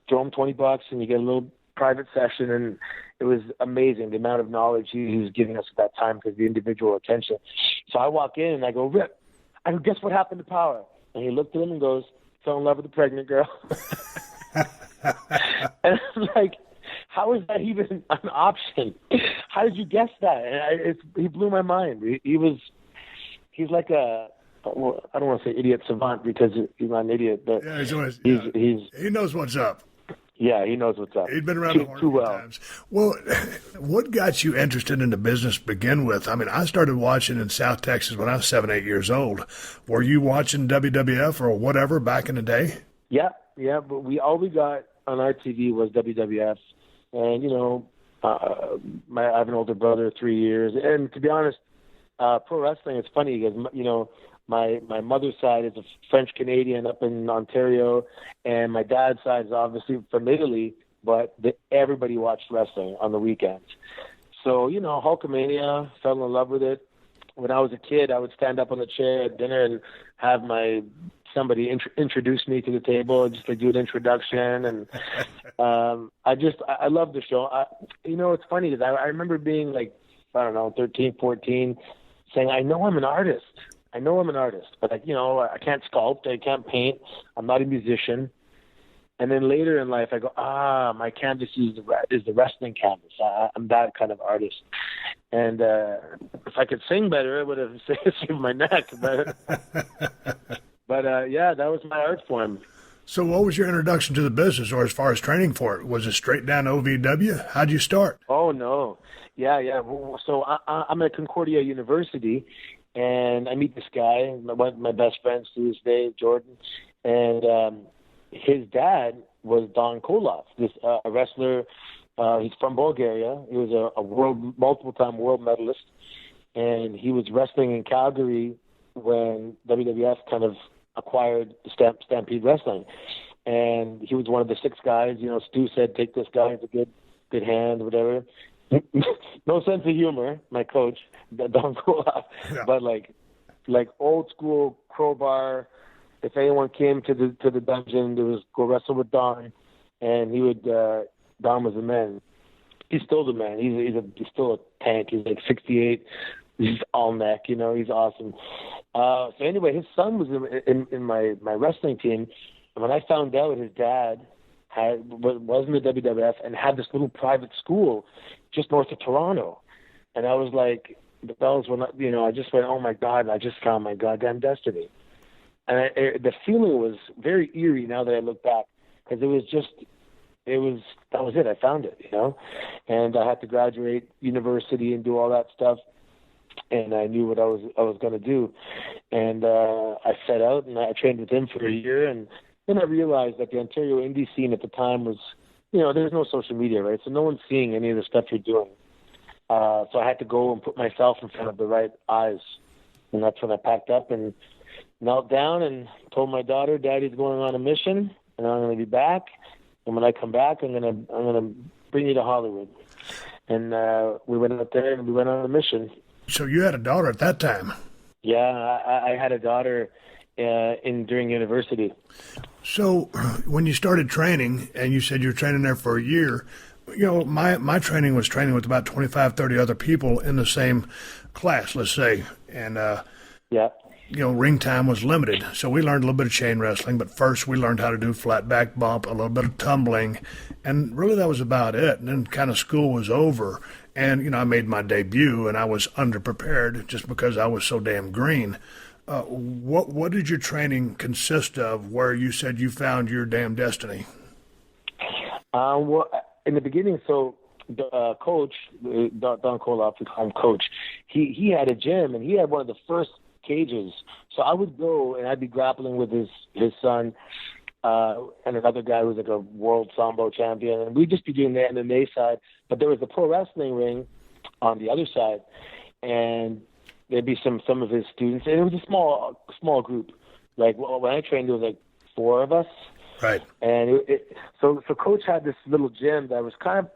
throw him $20 and you get a little private session, and it was amazing the amount of knowledge he was giving us at that time because the individual attention. So I walk in and I go, Rip, I go, guess what happened to Power? And he looked at him and goes, fell in love with the pregnant girl. And I'm like, how is that even an option? How did you guess that? And he blew my mind. He's like I don't want to say idiot savant because he's not an idiot, but yeah, he knows what's up. Yeah, he knows what's up. He'd been around the horn a few times. Well, what got you interested in the business to begin with? I mean, I started watching in South Texas when I was 7, 8 years old. Were you watching WWF or whatever back in the day? Yeah, but all we got on our TV was WWF. And, I have an older brother, 3 years. And to be honest, pro wrestling, it's funny because, my mother's side is a French-Canadian up in Ontario, and my dad's side is obviously from Italy, but everybody watched wrestling on the weekends. So, Hulkamania, fell in love with it. When I was a kid, I would stand up on the chair at dinner and have somebody introduce me to the table, just to do an introduction. And I love the show. It's funny because I remember being like, 13, 14, saying, I know I'm an artist, but I can't sculpt, I can't paint, I'm not a musician. And then later in life, I go, my canvas is the wrestling canvas. I'm that kind of artist. And if I could sing better, I would have saved my neck. But that was my art form. So what was your introduction to the business, or as far as training for it? Was it straight down OVW? How'd you start? Oh, no. Yeah. So I'm at Concordia University, and I meet this guy, one of my best friends to this day, Jordan, and his dad was Don Koloff, this a wrestler. He's from Bulgaria. He was a multiple-time world medalist, and he was wrestling in Calgary when WWF kind of acquired Stampede Wrestling. And he was one of the 6 guys. Stu said, take this guy, he's a good hand, whatever. No sense of humor, my coach, Don Koloff. Yeah. But like old school crowbar. If anyone came to the dungeon, there was go wrestle with Don, and he would. Don was the man. He's still the man. He's still a tank. He's like 68. He's all neck. He's awesome. So anyway, his son was in my wrestling team, and when I found out his dad was in the WWF and had this little private school just north of Toronto, and I was like, the bells were not. I just went, oh my God! I just found my goddamn destiny. And the feeling was very eerie now that I look back, because that was it. I found it, and I had to graduate university and do all that stuff, and I knew what I was going to do, and I set out and I trained with him for a year, and then I realized that the Ontario indie scene at the time was, there's no social media, right? So no one's seeing any of the stuff you're doing. So I had to go and put myself in front of the right eyes, and that's when I packed up and knelt down and told my daughter, Daddy's going on a mission, and I'm going to be back. And when I come back, I'm gonna bring you to Hollywood. And we went out there and we went on a mission. So you had a daughter at that time? Yeah, I had a daughter during university. So when you started training, and you said you were training there for a year, my training was training with about 25, 30 other people in the same class, let's say. And yeah. ring time was limited. So we learned a little bit of chain wrestling, but first we learned how to do flat back bump, a little bit of tumbling, and really that was about it. And then kind of school was over, and, I made my debut, and I was underprepared just because I was so damn green. What did your training consist of where you said you found your damn destiny? Well, in the beginning, so the coach, Don Koloff, we call him Coach, he had a gym, and he had one of the first cages. So I would go, and I'd be grappling with his son and another guy who was like a world Sambo champion, and we'd just be doing the MMA side. But there was a pro wrestling ring on the other side, and there'd be some of his students, and it was a small group. Like, when I trained, there was like 4 of us. Right. And so Coach had this little gym that was kind of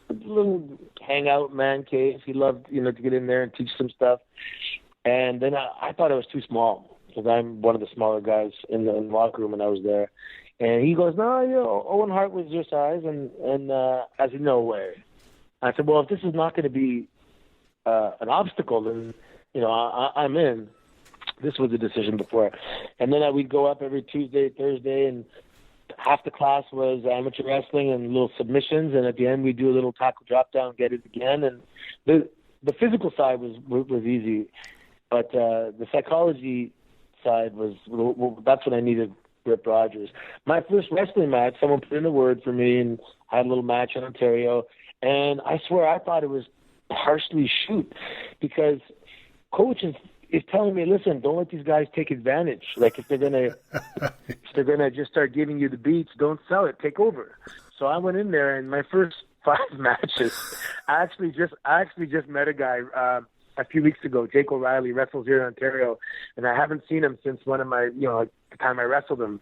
a little hangout man cave. He loved, to get in there and teach some stuff. And then I thought it was too small because I'm one of the smaller guys in the locker room when I was there. And he goes, "No, Owen Hart was your size." And I said, "No way." I said, "Well, if this is not going to be an obstacle, then, I'm in." This was a decision before. And then we'd go up every Tuesday, Thursday, and half the class was amateur wrestling and little submissions. And at the end, we'd do a little tackle drop down, get it again. And the physical side was easy. But the psychology side that's when I needed Rip Rogers. My first wrestling match, someone put in a word for me, and I had a little match in Ontario. And I swear I thought it was partially shoot, because Coach is telling me, "Listen, don't let these guys take advantage. Like, if they're gonna just start giving you the beats, don't sell it. Take over." So I went in there, and my first 5 matches, I actually just met a guy a few weeks ago. Jake O'Reilly wrestles here in Ontario, and I haven't seen him since one of my, the time I wrestled him.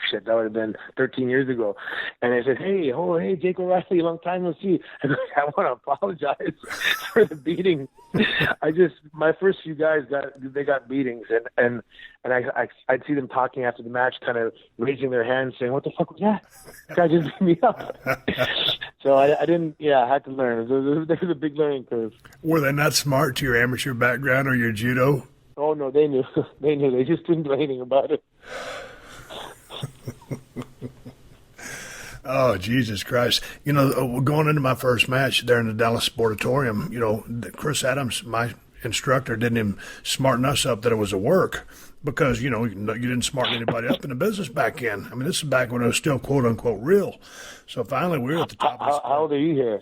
Shit, that would have been 13 years ago. And I said, hey, Jake O'Reilly, long time no see. I want to apologize for the beating. My first few guys got beatings, and I'd see them talking after the match, kind of raising their hands, saying, "What the fuck was that? This guy just beat me up." So I didn't. Yeah, I had to learn. There was a big learning curve. Were they not smart to your amateur background or your judo? Oh no, they knew. They knew. They just didn't do anything about it. Oh, Jesus Christ. Going into my first match there in the Dallas Sportatorium, Chris Adams, my instructor, didn't even smarten us up that it was a work, because, you didn't smarten anybody up in the business back then. I mean, this is back when it was still quote-unquote real. So finally we were at the top of the sport. How old are you here?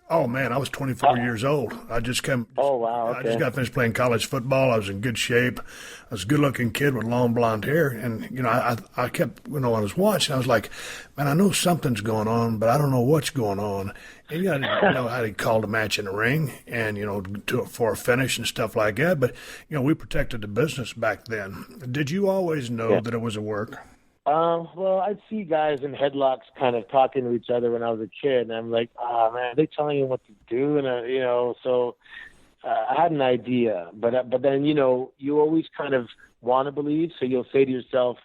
Oh, man, I was 24 years old. Oh, wow, okay. I just got finished playing college football. I was in good shape. I was a good-looking kid with long blonde hair. And, I kept, when I was watching, I was like, man, I know something's going on, but I don't know what's going on. And you got to know how to call the match in the ring and, for a finish and stuff like that. But, we protected the business back then. Did you always know that it was a work? Well, I'd see guys in headlocks kind of talking to each other when I was a kid, and I'm like, oh, man, are they telling you what to do? And, so I had an idea. But then, you always kind of want to believe, so you'll say to yourself,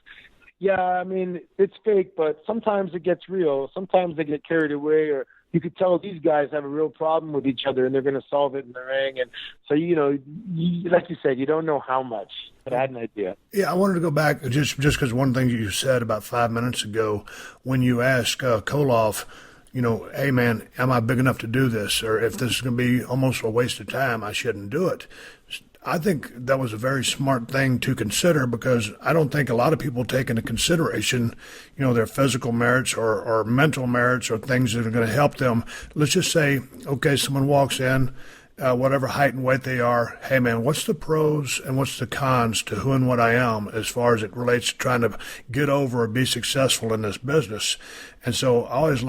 yeah, I mean, it's fake, but sometimes it gets real. Sometimes they get carried away, or you could tell these guys have a real problem with each other, and they're going to solve it in the ring. And so, like you said, you don't know how much, but I had an idea. Yeah, I wanted to go back just because one thing you said about 5 minutes ago when you asked Koloff, hey, man, am I big enough to do this? Or if this is going to be almost a waste of time, I shouldn't do it. I think that was a very smart thing to consider, because I don't think a lot of people take into consideration, their physical merits or mental merits or things that are going to help them. Let's just say, okay, someone walks in, whatever height and weight they are. Hey, man, what's the pros and what's the cons to who and what I am as far as it relates to trying to get over or be successful in this business? And so I just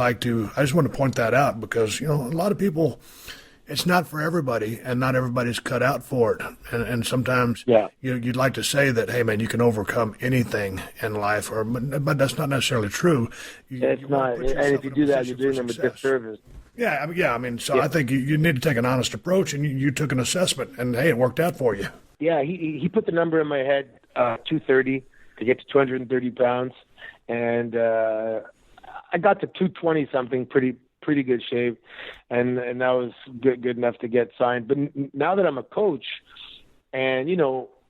want to point that out, because, a lot of people, it's not for everybody, and not everybody's cut out for it. And sometimes you'd like to say that, hey, man, you can overcome anything in life, but that's not necessarily true. It's not. And if you do that, you're doing them a disservice. Yeah. So I think you need to take an honest approach, and you took an assessment, and, hey, it worked out for you. Yeah, he put the number in my head, 230 to get to 230 pounds. And I got to 220 something, pretty good shape, and that was good enough to get signed. But now that I'm a coach, and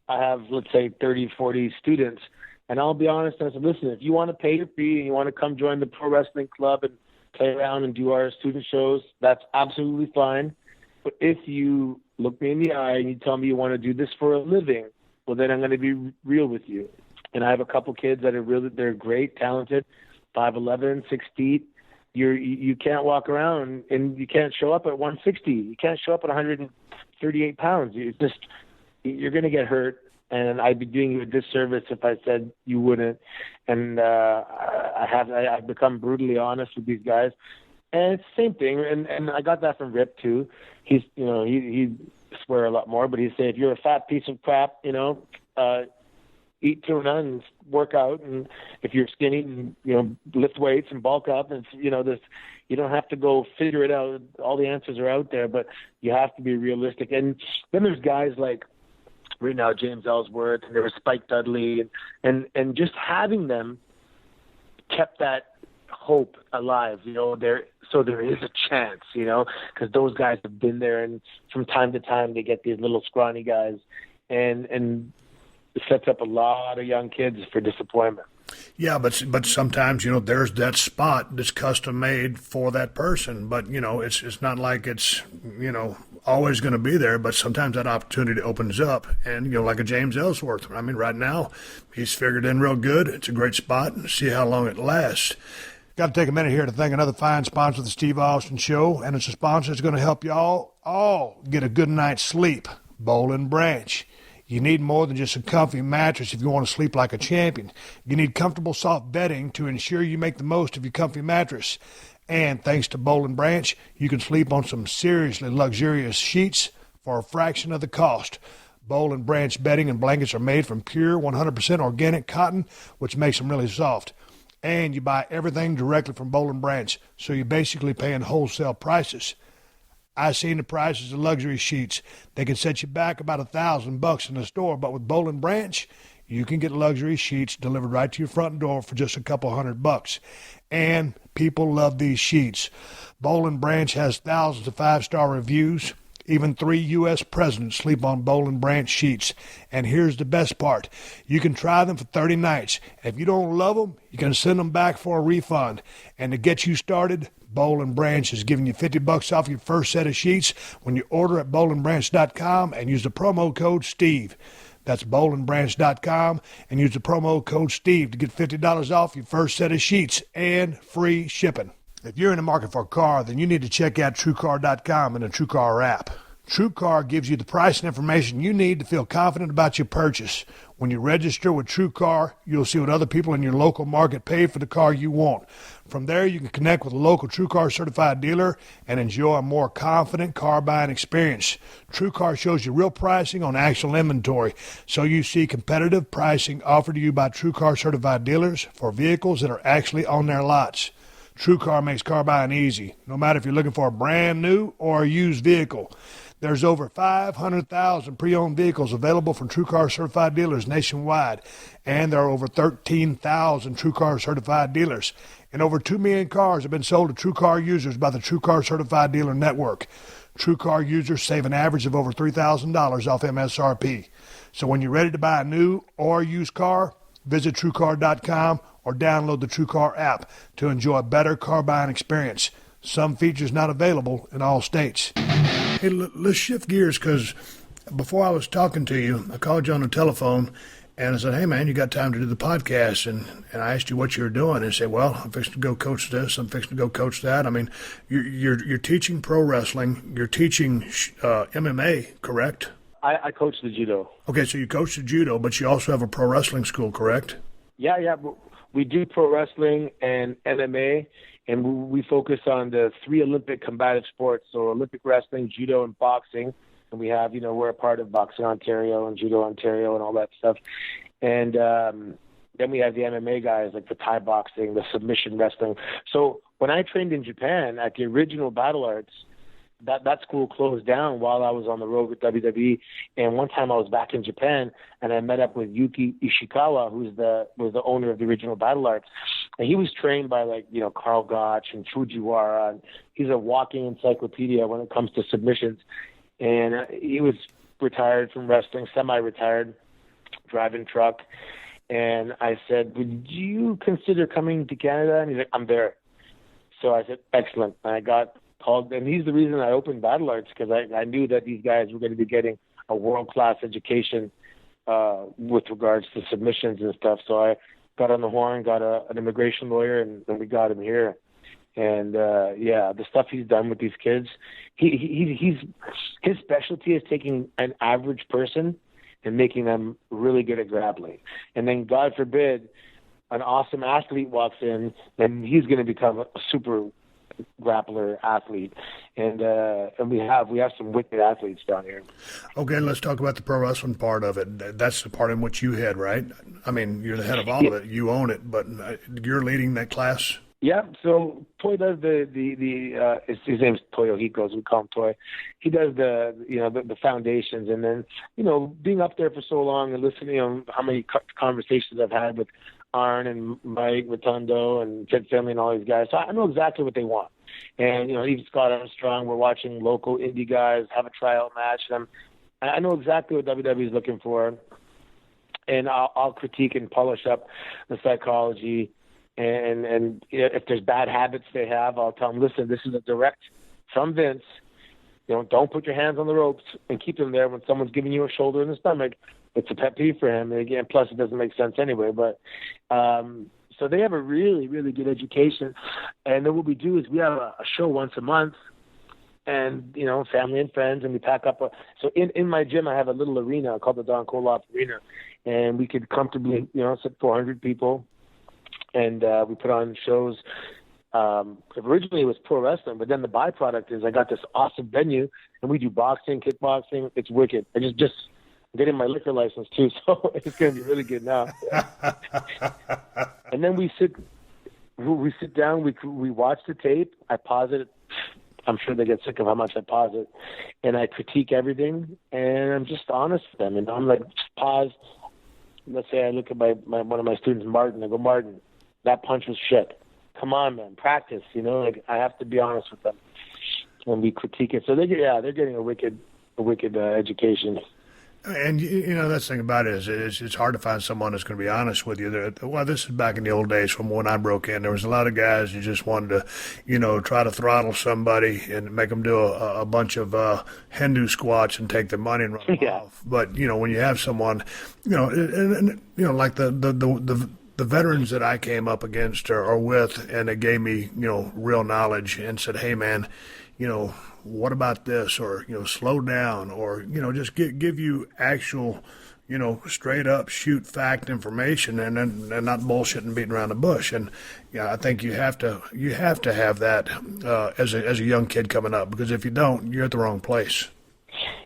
I have, let's say, 30, 40 students, and I'll be honest and I said, listen, if you want to pay your fee and you want to come join the pro wrestling club and play around and do our student shows, that's absolutely fine. But if you look me in the eye and you tell me you want to do this for a living, well, then I'm going to be real with you. And I have a couple kids that are they're great, talented, 5'11", 6 feet. You can't walk around and you can't show up at 160. You can't show up at 138 pounds. You're going to get hurt. And I'd be doing you a disservice if I said you wouldn't. And I've become brutally honest with these guys. And it's the same thing. And I got that from Rip too. He swear a lot more, but he'd say, if you're a fat piece of crap, eat tuna and work out. And if you're skinny, and, lift weights and bulk up. And you don't have to go figure it out. All the answers are out there, but you have to be realistic. And then there's guys like, right now, James Ellsworth, and there was Spike Dudley, and just having them kept that hope alive, so there is a chance, because those guys have been there, and from time to time they get these little scrawny guys, and it sets up a lot of young kids for disappointment. Yeah, but sometimes, there's that spot that's custom made for that person, but, it's not like it's, always going to be there, but sometimes that opportunity opens up, and, like a James Ellsworth. I mean, right now, he's figured in real good. It's a great spot, and see how long it lasts. Got to take a minute here to thank another fine sponsor of the Steve Austin Show, and it's a sponsor that's going to help y'all all get a good night's sleep. Boll & Branch. You need more than just a comfy mattress if you want to sleep like a champion. You need comfortable, soft bedding to ensure you make the most of your comfy mattress. And thanks to Boll & Branch, you can sleep on some seriously luxurious sheets for a fraction of the cost. Boll & Branch bedding and blankets are made from pure 100% organic cotton, which makes them really soft. And you buy everything directly from Boll & Branch, so you're basically paying wholesale prices. I've seen the prices of luxury sheets. They can set you back about $1,000 in the store, but with Boll & Branch, you can get luxury sheets delivered right to your front door for just a couple $100. And people love these sheets. Boll & Branch has thousands of 5-star reviews. Even 3 U.S. presidents sleep on Boll & Branch sheets. And here's the best part. You can try them for 30 nights. If you don't love them, you can send them back for a refund. And to get you started, Boll & Branch is giving you $50 off your first set of sheets when you order at bollandbranch.com and use the promo code STEVE. That's bollandbranch.com and use the promo code STEVE to get $50 off your first set of sheets and free shipping. If you're in the market for a car, then you need to check out TrueCar.com and the TrueCar app. TrueCar gives you the price and information you need to feel confident about your purchase. When you register with TrueCar, you'll see what other people in your local market pay for the car you want. From there, you can connect with a local TrueCar certified dealer and enjoy a more confident car buying experience. TrueCar shows you real pricing on actual inventory, so you see competitive pricing offered to you by TrueCar certified dealers for vehicles that are actually on their lots. TrueCar makes car buying easy, no matter if you're looking for a brand new or a used vehicle. There's over 500,000 pre-owned vehicles available from TrueCar certified dealers nationwide, and there are over 13,000 TrueCar certified dealers. And over 2 million cars have been sold to TrueCar users by the TrueCar certified dealer network. TrueCar users save an average of over $3,000 off MSRP. So when you're ready to buy a new or used car, visit TrueCar.com or download the TrueCar app to enjoy a better car buying experience. Some features not available in all states. Hey, let's shift gears, because before I was talking to you, I called you on the telephone and I said, hey, man, you got time to do the podcast? And I asked you what you were doing. And you said, well, I'm fixing to go coach this. I'm fixing to go coach that. I mean, you're teaching pro wrestling. You're teaching MMA, correct? I coach the judo. Okay, so you coach the judo, but you also have a pro wrestling school, correct? Yeah. We do pro wrestling and MMA, and we focus on the 3 Olympic combative sports, so Olympic wrestling, judo, and boxing. And we have, we're a part of Boxing Ontario and Judo Ontario and all that stuff. And then we have the MMA guys, like the Thai boxing, the submission wrestling. So when I trained in Japan at the original Battle Arts, that school closed down while I was on the road with WWE. And one time I was back in Japan and I met up with Yuki Ishikawa, who was the owner of the original Battle Arts. And he was trained by Carl Gotch and Fujiwara. And he's a walking encyclopedia when it comes to submissions. And he was retired from wrestling, semi-retired. driving truck. And I said, would you consider coming to Canada? And he's like, I'm there. So I said, excellent. And I got called, and he's the reason I opened Battle Arts, because I knew that these guys were going to be getting a world-class education with regards to submissions and stuff. So I got on the horn, got an immigration lawyer, and then we got him here. And the stuff he's done with these kids, his specialty is taking an average person and making them really good at grappling. And then, God forbid, an awesome athlete walks in, and he's going to become a super grappler athlete. And we have some wicked athletes down here. Okay, let's talk about the pro wrestling part of it. That's the part in which you head, right? I mean, you're the head of all of it. You own it, but you're leading that class. Yeah, so Toy does his name's Toyohiko, as we call him Toy. He does the foundations, and then, being up there for so long and listening to how many conversations I've had with Arn and Mike Rotundo and Ted Finley and all these guys. So I know exactly what they want. And, even Scott Armstrong, we're watching local indie guys have a tryout match. And I know exactly what WWE is looking for. And I'll critique and polish up the psychology. And if there's bad habits they have, I'll tell them, listen, this is a direct from Vince. Don't put your hands on the ropes and keep them there when someone's giving you a shoulder in the stomach. It's a pet peeve for him. And again, plus it doesn't make sense anyway. But so they have a really, really good education. And then what we do is we have a show once a month, and family and friends, and we pack up. So in my gym, I have a little arena called the Don Koloff Arena, and we could comfortably sit 400 people. And we put on shows. Originally it was pro wrestling, but then the byproduct is I got this awesome venue, and we do boxing, kickboxing. It's wicked. I just getting my liquor license too, so it's going to be really good now. And then we sit down, we watch the tape. I pause it. I'm sure they get sick of how much I pause it, and I critique everything. And I'm just honest with them, and I'm like, just pause. Let's say I look at one of my students, Martin. I go, Martin, that punch was shit. Come on, man, practice. I have to be honest with them, and we critique it. So they're getting a wicked education. And that's the thing about it is it's hard to find someone that's going to be honest with you. This is back in the old days from when I broke in. There was a lot of guys who just wanted to, try to throttle somebody and make them do a bunch of Hindu squats and take their money and run them off. But when you have someone, like the veterans that I came up against or with, and they gave me real knowledge and said, hey man, what about this, or slow down, or just give you actual straight up shoot fact information, and not bullshit and beating around the bush. And I think you have to have that as a young kid coming up, because if you don't, you're at the wrong place.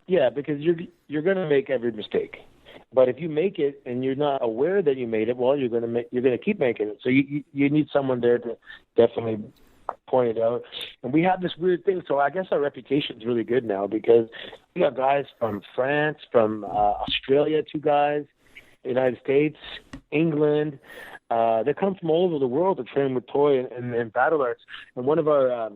Yeah, because you're going to make every mistake. But if you make it and you're not aware that you made it, well, you're going to keep making it. So you need someone there to definitely point it out. And we have this weird thing. So I guess our reputation is really good now, because we got guys from France, from Australia, 2 guys, United States, England. They come from all over the world to train with Toy and Battle Arts. And one of our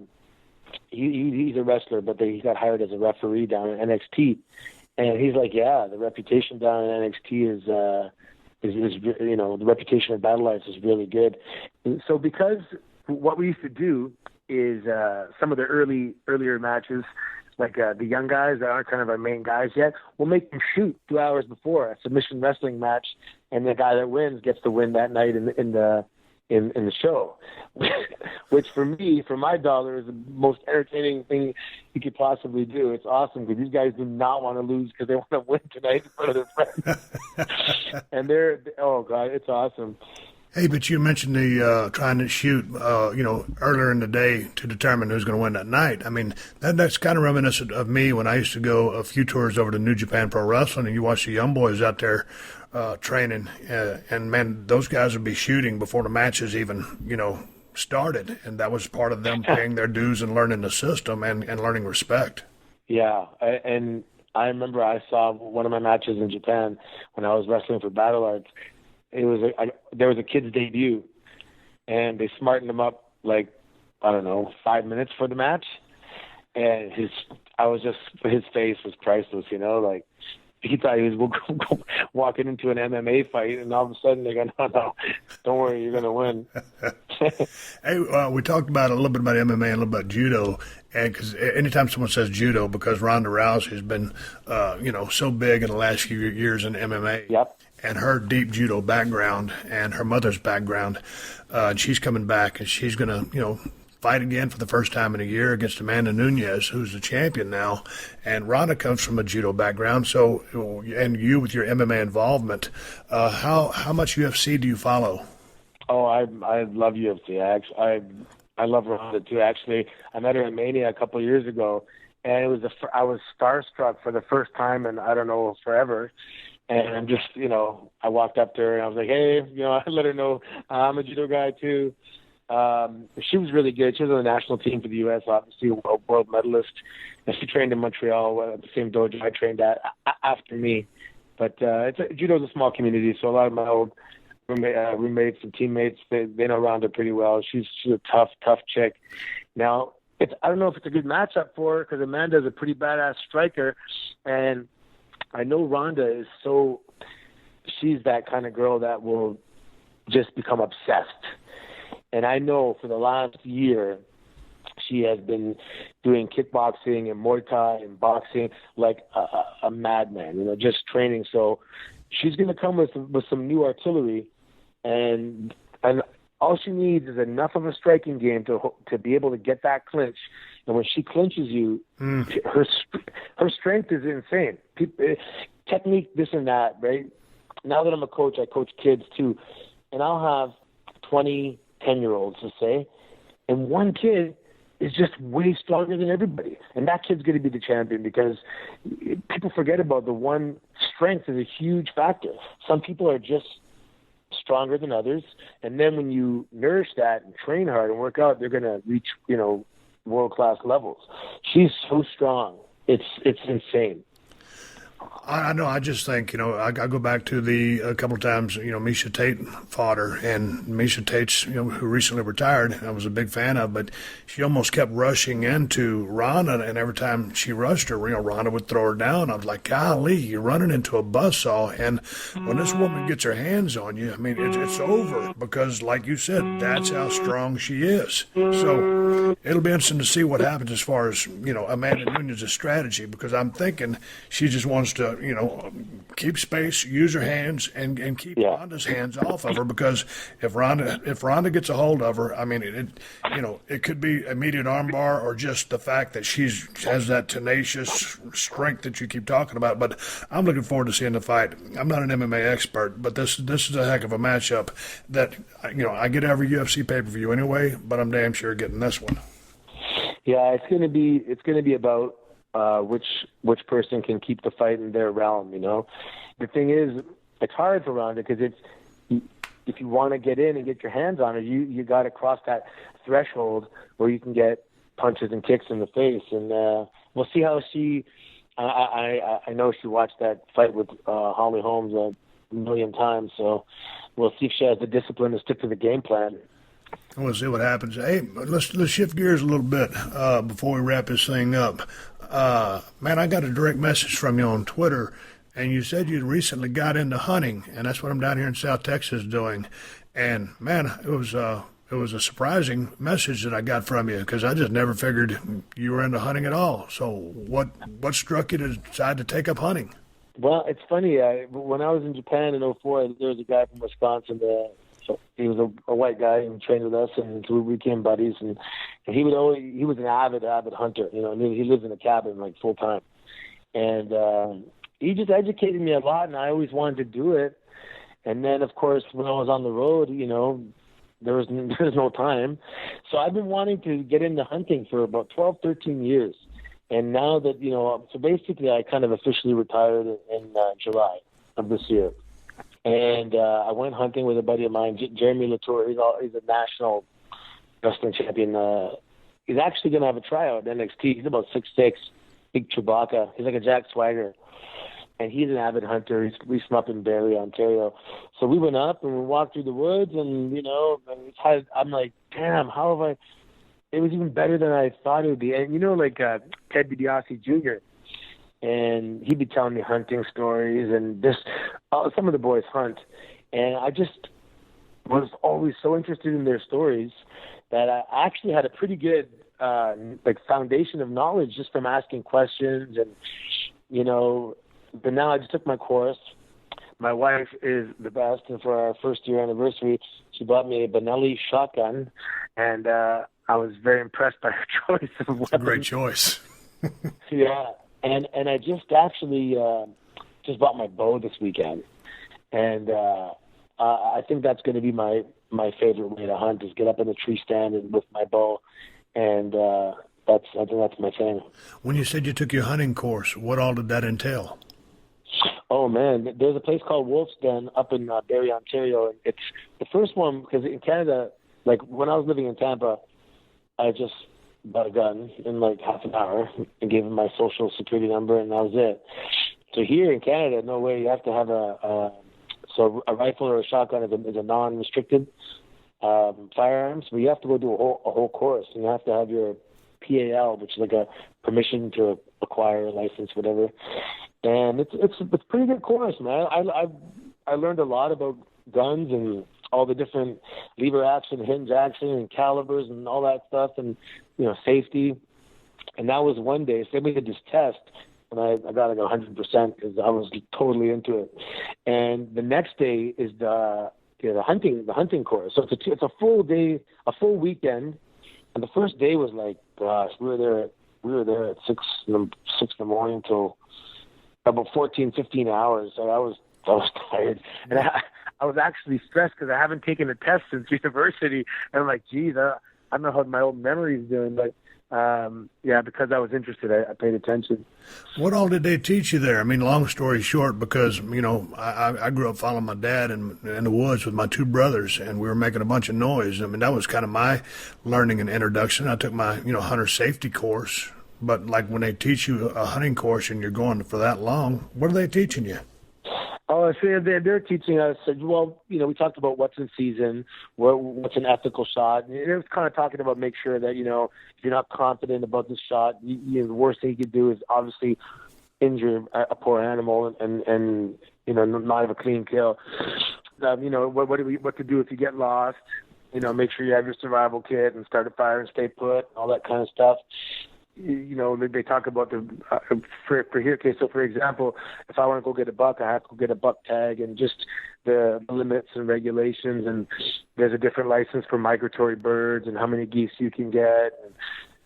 he's a wrestler, but he got hired as a referee down in NXT. And he's like, yeah, the reputation down in NXT is the reputation of Battle Arts is really good. And so because what we used to do is some of the earlier matches, like the young guys that aren't kind of our main guys yet, we'll make them shoot 2 hours before a submission wrestling match, and the guy that wins gets to win that night in the show, which for me, for my dollar, is the most entertaining thing you could possibly do. It's awesome because these guys do not want to lose because they want to win tonight in front of their friends. And oh God, it's awesome. Hey, but you mentioned the trying to shoot, earlier in the day to determine who's going to win that night. I mean, that's kind of reminiscent of me when I used to go a few tours over to New Japan Pro Wrestling, and you watch the young boys out there training, and man, those guys would be shooting before the matches even, started, and that was part of them paying their dues and learning the system and learning respect. Yeah, and I remember I saw one of my matches in Japan when I was wrestling for Battle Arts. It was there was a kid's debut, and they smartened him up 5 minutes for the match, and his face was priceless, he thought he was walking into an MMA fight, and all of a sudden they go, no, don't worry, you're going to win. Hey, we talked about a little bit about MMA and a little about judo, and because anytime someone says judo, because Ronda Rousey has been, so big in the last few years in MMA. Yep. And her deep judo background and her mother's background, and she's coming back, and she's going to, fight again for the first time in a year against Amanda Nunes, who's the champion now. And Ronda comes from a judo background, so, and you with your MMA involvement, how much UFC do you follow? Oh, I love UFC. I love Ronda too. Actually, I met her at Mania a couple of years ago, and it was I was starstruck for the first time in I don't know forever. And I'm just, I walked up to her and I was like, hey, I let her know I'm a judo guy too. She was really good. She was on the national team for the U.S., obviously a world medalist. And she trained in Montreal at the same dojo I trained at after me. But judo's a small community, so a lot of my old roommates and teammates, they know Ronda pretty well. She's a tough chick. Now, I don't know if it's a good matchup for her because Amanda's a pretty badass striker. And I know Ronda is she's that kind of girl that will just become obsessed. And I know for the last year, she has been doing kickboxing and Muay Thai and boxing like a madman, just training. So she's going to come with some new artillery, and all she needs is enough of a striking game to be able to get that clinch. And when she clinches you, her strength is insane. Technique, this and that, right? Now that I'm a coach, I coach kids too, and I'll have 20 10-year-olds, to say, and one kid is just way stronger than everybody. And that kid's going to be the champion because people forget about the one strength is a huge factor. Some people are just stronger than others. And then when you nourish that and train hard and work out, they're going to reach, world-class levels. She's so strong. It's insane. I know. I just think, I go back to a couple of times, Misha Tate fought her, and Misha Tate's, who recently retired, I was a big fan of, but she almost kept rushing into Ronda, and every time she rushed her, Ronda would throw her down. I was like, golly, you're running into a buzzsaw, and when this woman gets her hands on you, I mean, it's over, because like you said, that's how strong she is. So it'll be interesting to see what happens as far as, Amanda Nunes' strategy, because I'm thinking she just wants to, keep space, use her hands, and keep Ronda's hands off of her, because if Ronda gets a hold of her, I mean, it could be immediate armbar or just the fact that she has that tenacious strength that you keep talking about. But I'm looking forward to seeing the fight. I'm not an MMA expert, but this is a heck of a matchup that, I get every UFC pay-per-view anyway, but I'm damn sure getting this one. Yeah, it's going to be about which person can keep the fight in their realm. The thing is, it's hard for Ronda because if you want to get in and get your hands on her, you got to cross that threshold where you can get punches and kicks in the face. And we'll see how she. I know she watched that fight with Holly Holmes a million times, so we'll see if she has the discipline to stick to the game plan. We'll see what happens. Hey, let's shift gears a little bit before we wrap this thing up. Man, I got a direct message from you on Twitter, and you said you recently got into hunting, and that's what I'm down here in South Texas doing. And man, it was a surprising message that I got from you, because I just never figured you were into hunting at all. So what struck you to decide to take up hunting? Well, it's funny. When I was in Japan in 2004, there was a guy from Wisconsin. He was a white guy who trained with us, and so we became buddies. And he was an avid hunter. He lived in a cabin like full time, and he just educated me a lot. And I always wanted to do it. And then, of course, when I was on the road, there was no time. So I've been wanting to get into hunting for about 12, 13 years. And now that so basically, I kind of officially retired in July of this year. And I went hunting with a buddy of mine, Jeremy Latour. He's a national wrestling champion. He's actually going to have a tryout at NXT. He's about 6'6", big Chewbacca. He's like a Jack Swagger. And he's an avid hunter. He's from up in Barrie, Ontario. So we went up and we walked through the woods, and, I'm like, damn, how have I... It was even better than I thought it would be. And, like Ted DiBiase Jr., and he'd be telling me hunting stories, and some of the boys hunt, and I just was always so interested in their stories that I actually had a pretty good foundation of knowledge just from asking questions, and but now I just took my course. My wife is the best, and for our first year anniversary, she bought me a Benelli shotgun, and I was very impressed by her choice of weapons. It's a great choice. Yeah, and I just actually just bought my bow this weekend, and I think that's going to be my favorite way to hunt, is get up in a tree stand and with my bow, and I think that's my thing. When you said you took your hunting course, what all did that entail? Oh man, there's a place called Wolf's Den up in Barrie, Ontario, and it's the first one because in Canada, like when I was living in Tampa, I just bought a gun in like half an hour and gave him my social security number, and that was it. So here in Canada, no way, you have to have a rifle or a shotgun is a non-restricted firearms, but you have to go do a whole course, and you have to have your PAL, which is like a permission to acquire a license, whatever. And it's a pretty good course, man. I learned a lot about guns and all the different lever action, hinge action, and calibers and all that stuff, and safety. And that was one day. So we did this test, and I got like 100% because I was totally into it. And the next day is the hunting course. So it's a full day, a full weekend. And the first day was like, gosh, we were there at 6 in the morning till about 14, 15 hours. So I was tired, and I was actually stressed because I haven't taken a test since university. And I'm like, geez, I don't know how my old memory is doing, but because I was interested, I paid attention. What all did they teach you there? I mean, long story short, because, I grew up following my dad in the woods with my two brothers, and we were making a bunch of noise. I mean, that was kind of my learning and introduction. I took my, hunter safety course, but like when they teach you a hunting course and you're going for that long, what are they teaching you? Oh, so they're teaching us. Well, we talked about what's in season, what's an ethical shot. And it was kind of talking about make sure that if you're not confident about the shot, the worst thing you could do is obviously injure a poor animal and not have a clean kill. What to do if you get lost. Make sure you have your survival kit and start a fire and stay put, all that kind of stuff. They talk about for here. Okay, so for example, if I want to go get a buck, I have to go get a buck tag and just the limits and regulations. And there's a different license for migratory birds and how many geese you can get. And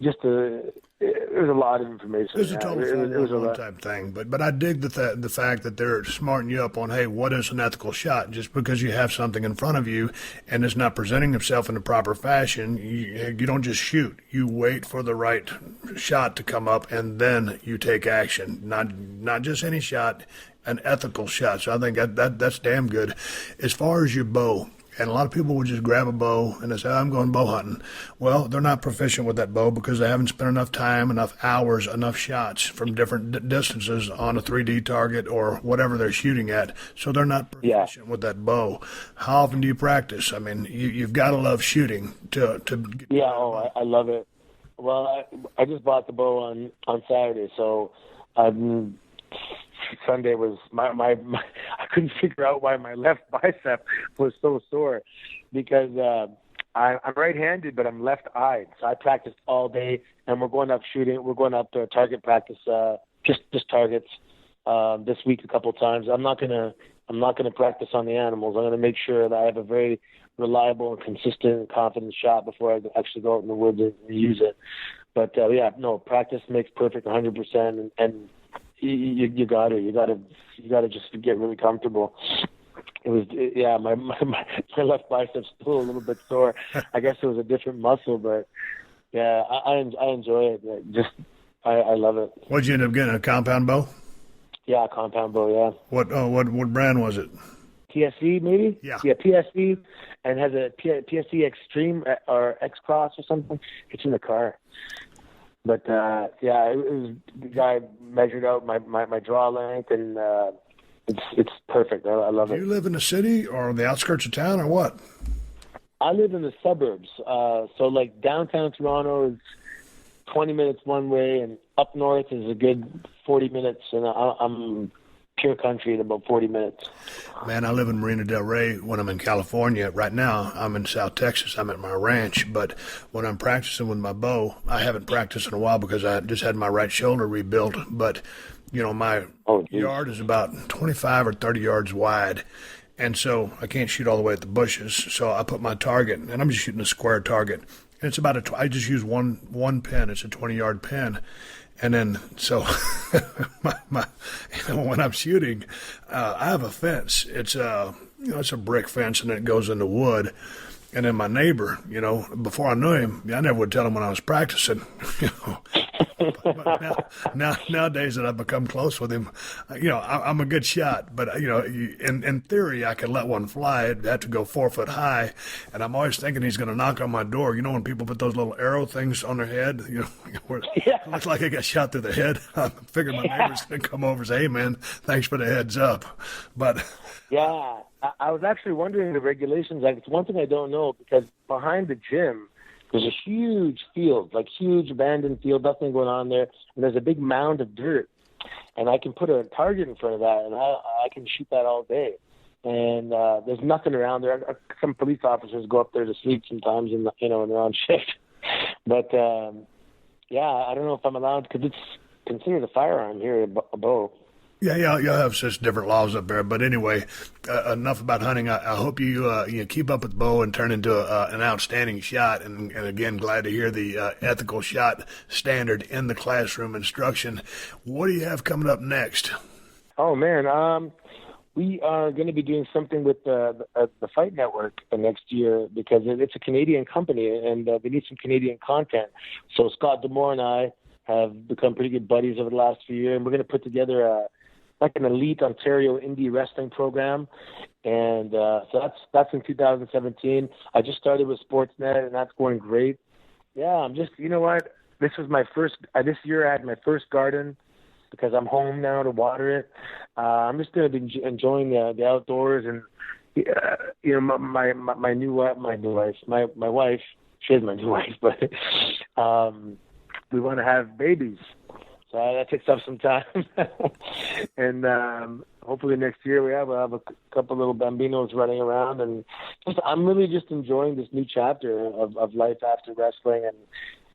just there's a lot of information. It was a total one-time thing, but I dig the fact that they're smarting you up on, hey, what is an ethical shot? Just because you have something in front of you and it's not presenting itself in the proper fashion, you don't just shoot. You wait for the right shot to come up, and then you take action. Not just any shot, an ethical shot. So I think that's damn good. As far as your bow, and a lot of people would just grab a bow and they say, I'm going bow hunting. Well, they're not proficient with that bow because they haven't spent enough time, enough hours, enough shots from different distances on a 3D target or whatever they're shooting at. So they're not proficient with that bow. How often do you practice? I mean, you've got to love shooting to get I love it. Well, I just bought the bow on Saturday, so Sunday was my I couldn't figure out why my left bicep was so sore because I'm right-handed, but I'm left-eyed. So I practiced all day, and we're going up shooting. We're going up to target practice, just targets this week a couple of times. I'm not gonna practice on the animals. I'm gonna make sure that I have a very reliable and consistent and confident shot before I actually go out in the woods and use it. But practice makes perfect 100%, and you gotta just get really comfortable. It was my left bicep's still a little bit sore. I guess it was a different muscle, but yeah, I enjoy it. I love it. What'd you end up getting? A compound bow? Yeah, compound bow. Yeah. What brand was it? PSC maybe. Yeah, PSC, and has a PSC Extreme or X Cross or something. It's in the car. But it was, the guy measured out my draw length, and it's perfect. I love it. Do you live in the city or the outskirts of town or what? I live in the suburbs. So like downtown Toronto is 20 minutes one way, and up north is a good 40 minutes, and I'm pure country in about 40 minutes. Man, I live in Marina Del Rey when I'm in California. Right now, I'm in South Texas. I'm at my ranch, but when I'm practicing with my bow, I haven't practiced in a while because I just had my right shoulder rebuilt, but my yard is about 25 or 30 yards wide, and so I can't shoot all the way at the bushes. So I put my target, and I'm just shooting a square target. And it's about I just use one pin. It's a 20-yard pin, and then so when I'm shooting, I have a fence. It's it's a brick fence, and it goes into wood. And then my neighbor, before I knew him, I never would tell him when I was practicing. But nowadays that I've become close with him, I'm a good shot. But in theory, I could let one fly. It'd have to go 4 foot high, and I'm always thinking he's going to knock on my door. When people put those little arrow things on their head, where it looks like I got shot through the head. I figured my neighbor's going to come over and say, "Hey, man, thanks for the heads up." But yeah. I was actually wondering the regulations. Like, it's one thing I don't know, because behind the gym, there's a huge field, like huge abandoned field, nothing going on there, and there's a big mound of dirt. And I can put a target in front of that, and I can shoot that all day. And there's nothing around there. Some police officers go up there to sleep sometimes, when they're on shift. But I don't know if I'm allowed, because it's considered a firearm here, a bow. Yeah, you'll have such different laws up there. But anyway, enough about hunting. I hope you keep up with the bow and turn into an outstanding shot. And again, glad to hear the ethical shot standard in the classroom instruction. What do you have coming up next? Oh, man. We are going to be doing something with the Fight Network next year, because it's a Canadian company, and they need some Canadian content. So Scott Demore and I have become pretty good buddies over the last few years, and we're going to put together an elite Ontario indie wrestling program, and so that's in 2017. I just started with Sportsnet, and that's going great. Yeah, I'm just, this was my first. This year I had my first garden, because I'm home now to water it. I'm just going to be enjoying the outdoors, and my wife. She is my new wife, but we want to have babies. So that takes up some time. And hopefully next year we'll have a couple little bambinos running around. And I'm really just enjoying this new chapter of life after wrestling.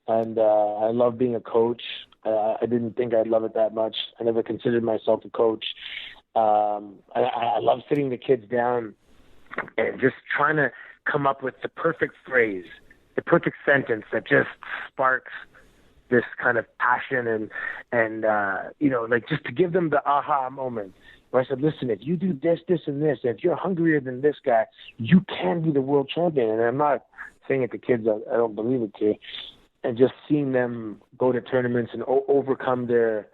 And I love being a coach. I didn't think I'd love it that much. I never considered myself a coach. I love sitting the kids down and just trying to come up with the perfect phrase, the perfect sentence that just sparks this kind of passion and just to give them the aha moment where I said, listen, if you do this, this, and this, and if you're hungrier than this guy, you can be the world champion. And I'm not saying it to kids I don't believe it to. And just seeing them go to tournaments and overcome their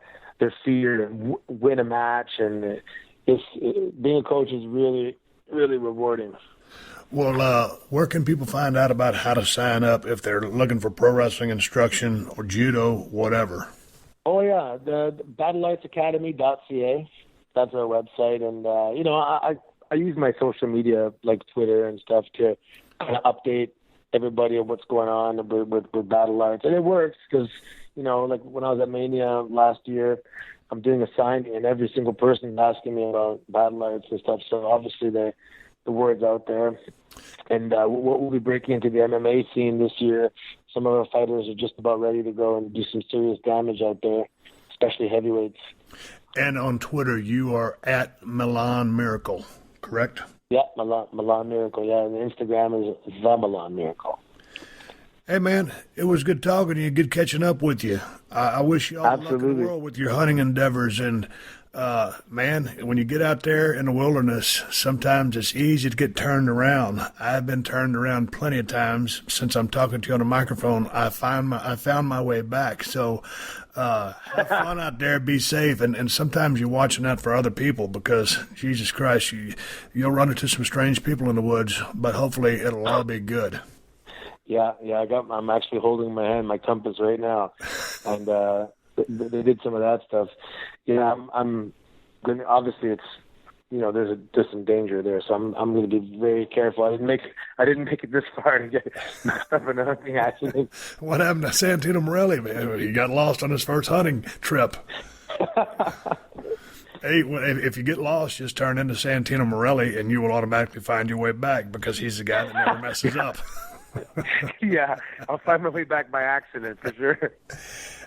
fear and win a match, and being a coach is really, really rewarding. Well, where can people find out about how to sign up if they're looking for pro wrestling instruction or judo, whatever? Oh, yeah, the battlelightsacademy.ca. That's our website. And, I use my social media like Twitter and stuff to kind of update everybody on what's going on with Battle Arts. And it works because, like when I was at Mania last year, I'm doing a signing and every single person is asking me about Battle Arts and stuff. So obviously the word's out there. And we'll be breaking into the MMA scene this year. Some of our fighters are just about ready to go and do some serious damage out there, especially heavyweights. And on Twitter, you are at Milan Miracle, correct? Yeah, Milan Miracle, yeah. And Instagram is The Milan Miracle. Hey, man, it was good talking to you, good catching up with you. I wish you all the luck in the world with your hunting endeavors. And, man, when you get out there in the wilderness, sometimes it's easy to get turned around. I've been turned around plenty of times since I'm talking to you on a microphone. I found my way back. So have fun out there, be safe, and sometimes you're watching out for other people because, Jesus Christ, you'll run into some strange people in the woods, but hopefully it'll all be good. Yeah, I'm actually holding my hand, my compass right now, and they did some of that stuff. Yeah, I'm going. Obviously, there's some danger there. So I'm going to be very careful. I didn't make it this far to get messed up in a hunting accident. What happened to Santino Marella, man? He got lost on his first hunting trip. Hey, if you get lost, just turn into Santino Marella, and you will automatically find your way back because he's the guy that never messes up. Yeah, I'll find my way back by accident for sure.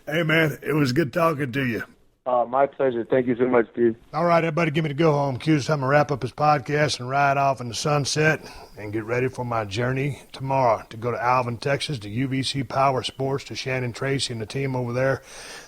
Hey, man, it was good talking to you. My pleasure. Thank you so much, Steve. All right, everybody, give me the go-home cues. Time to wrap up this podcast and ride off in the sunset and get ready for my journey tomorrow to go to Alvin, Texas, to UVC Power Sports, to Shannon Tracy and the team over there.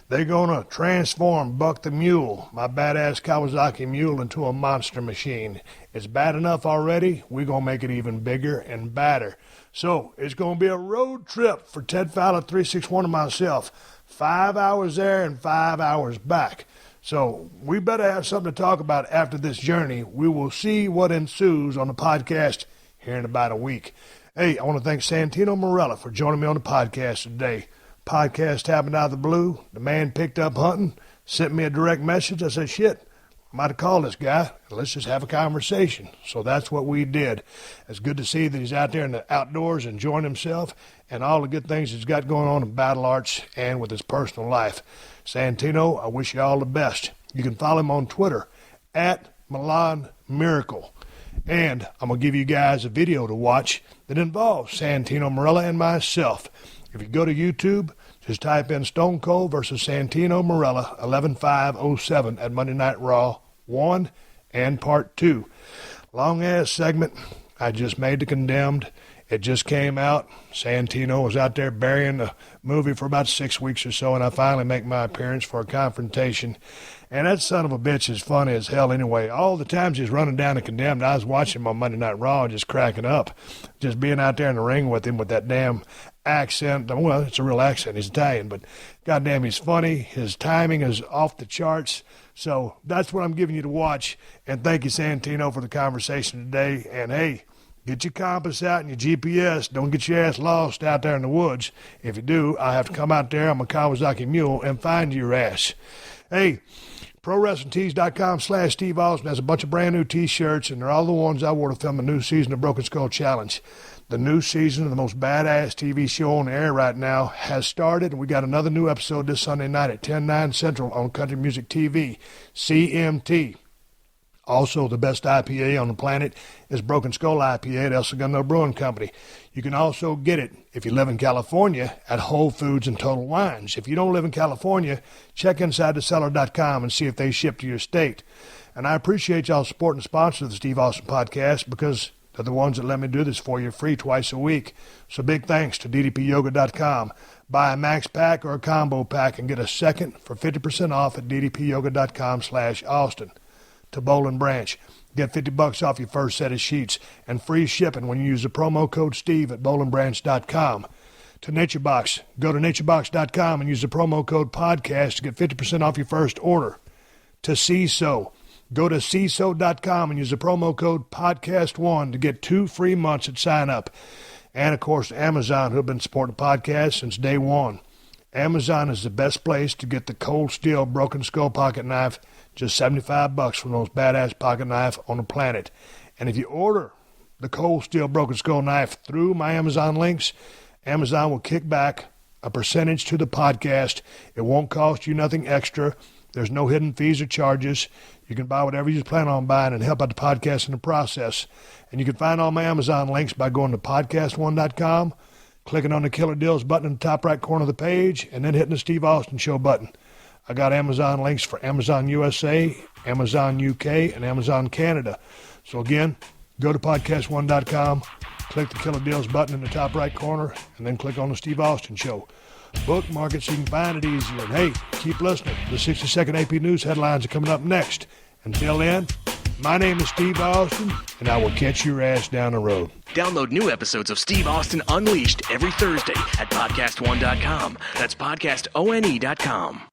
They're going to transform Buck the Mule, my badass Kawasaki Mule, into a monster machine. It's bad enough already. We're going to make it even bigger and badder. So it's going to be a road trip for Ted Fowler 361 and myself. 5 hours there and 5 hours back. So we better have something to talk about after this journey. We will see what ensues on the podcast here in about a week. Hey, I want to thank Santino Marella for joining me on the podcast today. Podcast happened out of the blue. The man picked up hunting, sent me a direct message. I said, shit, I might have called this guy. Let's just have a conversation. So that's what we did. It's good to see that he's out there in the outdoors enjoying himself and all the good things he's got going on in battle arts and with his personal life. Santino, I wish you all the best. You can follow him on Twitter at Milan Miracle. And I'm going to give you guys a video to watch that involves Santino Marella and myself. If you go to YouTube, just type in Stone Cold versus Santino Marella 11/5/07 at Monday Night Raw 1 and Part 2. Long-ass segment. I just made the Condemned. It just came out. Santino was out there burying the movie for about 6 weeks or so, and I finally make my appearance for a confrontation. And that son of a bitch is funny as hell anyway. All the times he's running down the Condemned, I was watching him on Monday Night Raw just cracking up. Just being out there in the ring with him with that damn accent. Well, it's a real accent. He's Italian, but goddamn, he's funny. His timing is off the charts. So that's what I'm giving you to watch. And thank you, Santino, for the conversation today. And, hey, get your compass out and your GPS. Don't get your ass lost out there in the woods. If you do, I have to come out there on my Kawasaki Mule and find your ass. Hey, ProWrestlingTees.com/Steve Austin has a bunch of brand new T-shirts, and they're all the ones I wore to film the new season of Broken Skull Challenge. The new season of the most badass TV show on the air right now has started, and we got another new episode this Sunday night at 10/9 Central on Country Music TV, CMT. Also, the best IPA on the planet is Broken Skull IPA at El Segundo Brewing Company. You can also get it, if you live in California, at Whole Foods and Total Wines. If you don't live in California, check InsideTheCellar.com and see if they ship to your state. And I appreciate y'all supporting the sponsors of the Steve Austin Podcast because they're the ones that let me do this for you free twice a week. So big thanks to DDPYoga.com. Buy a max pack or a combo pack and get a second for 50% off at DDPYoga.com/Austin. To Bowl and Branch. Get $50 off your first set of sheets and free shipping when you use the promo code Steve at bowlandbranch.com. To NatureBox. Go to naturebox.com and use the promo code podcast to get 50% off your first order. To CISO. Go to CISO.com and use the promo code PodcastOne to get 2 free months at sign up. And, of course, Amazon, who have been supporting the podcast since day one. Amazon is the best place to get the Cold Steel Broken Skull pocket knife, just $75 for the most badass pocket knife on the planet. And if you order the Cold Steel Broken Skull knife through my Amazon links, Amazon will kick back a percentage to the podcast. It won't cost you nothing extra. There's no hidden fees or charges. You can buy whatever you plan on buying and help out the podcast in the process. And you can find all my Amazon links by going to PodcastOne.com, clicking on the Killer Deals button in the top right corner of the page, and then hitting the Steve Austin Show button. I got Amazon links for Amazon USA, Amazon UK, and Amazon Canada. So again, go to PodcastOne.com, click the Killer Deals button in the top right corner, and then click on the Steve Austin Show. Bookmark it so you can find it easier. And hey, keep listening. The 60-second AP News headlines are coming up next. Until then, my name is Steve Austin, and I will catch your ass down the road. Download new episodes of Steve Austin Unleashed every Thursday at PodcastOne.com. That's PodcastOne.com.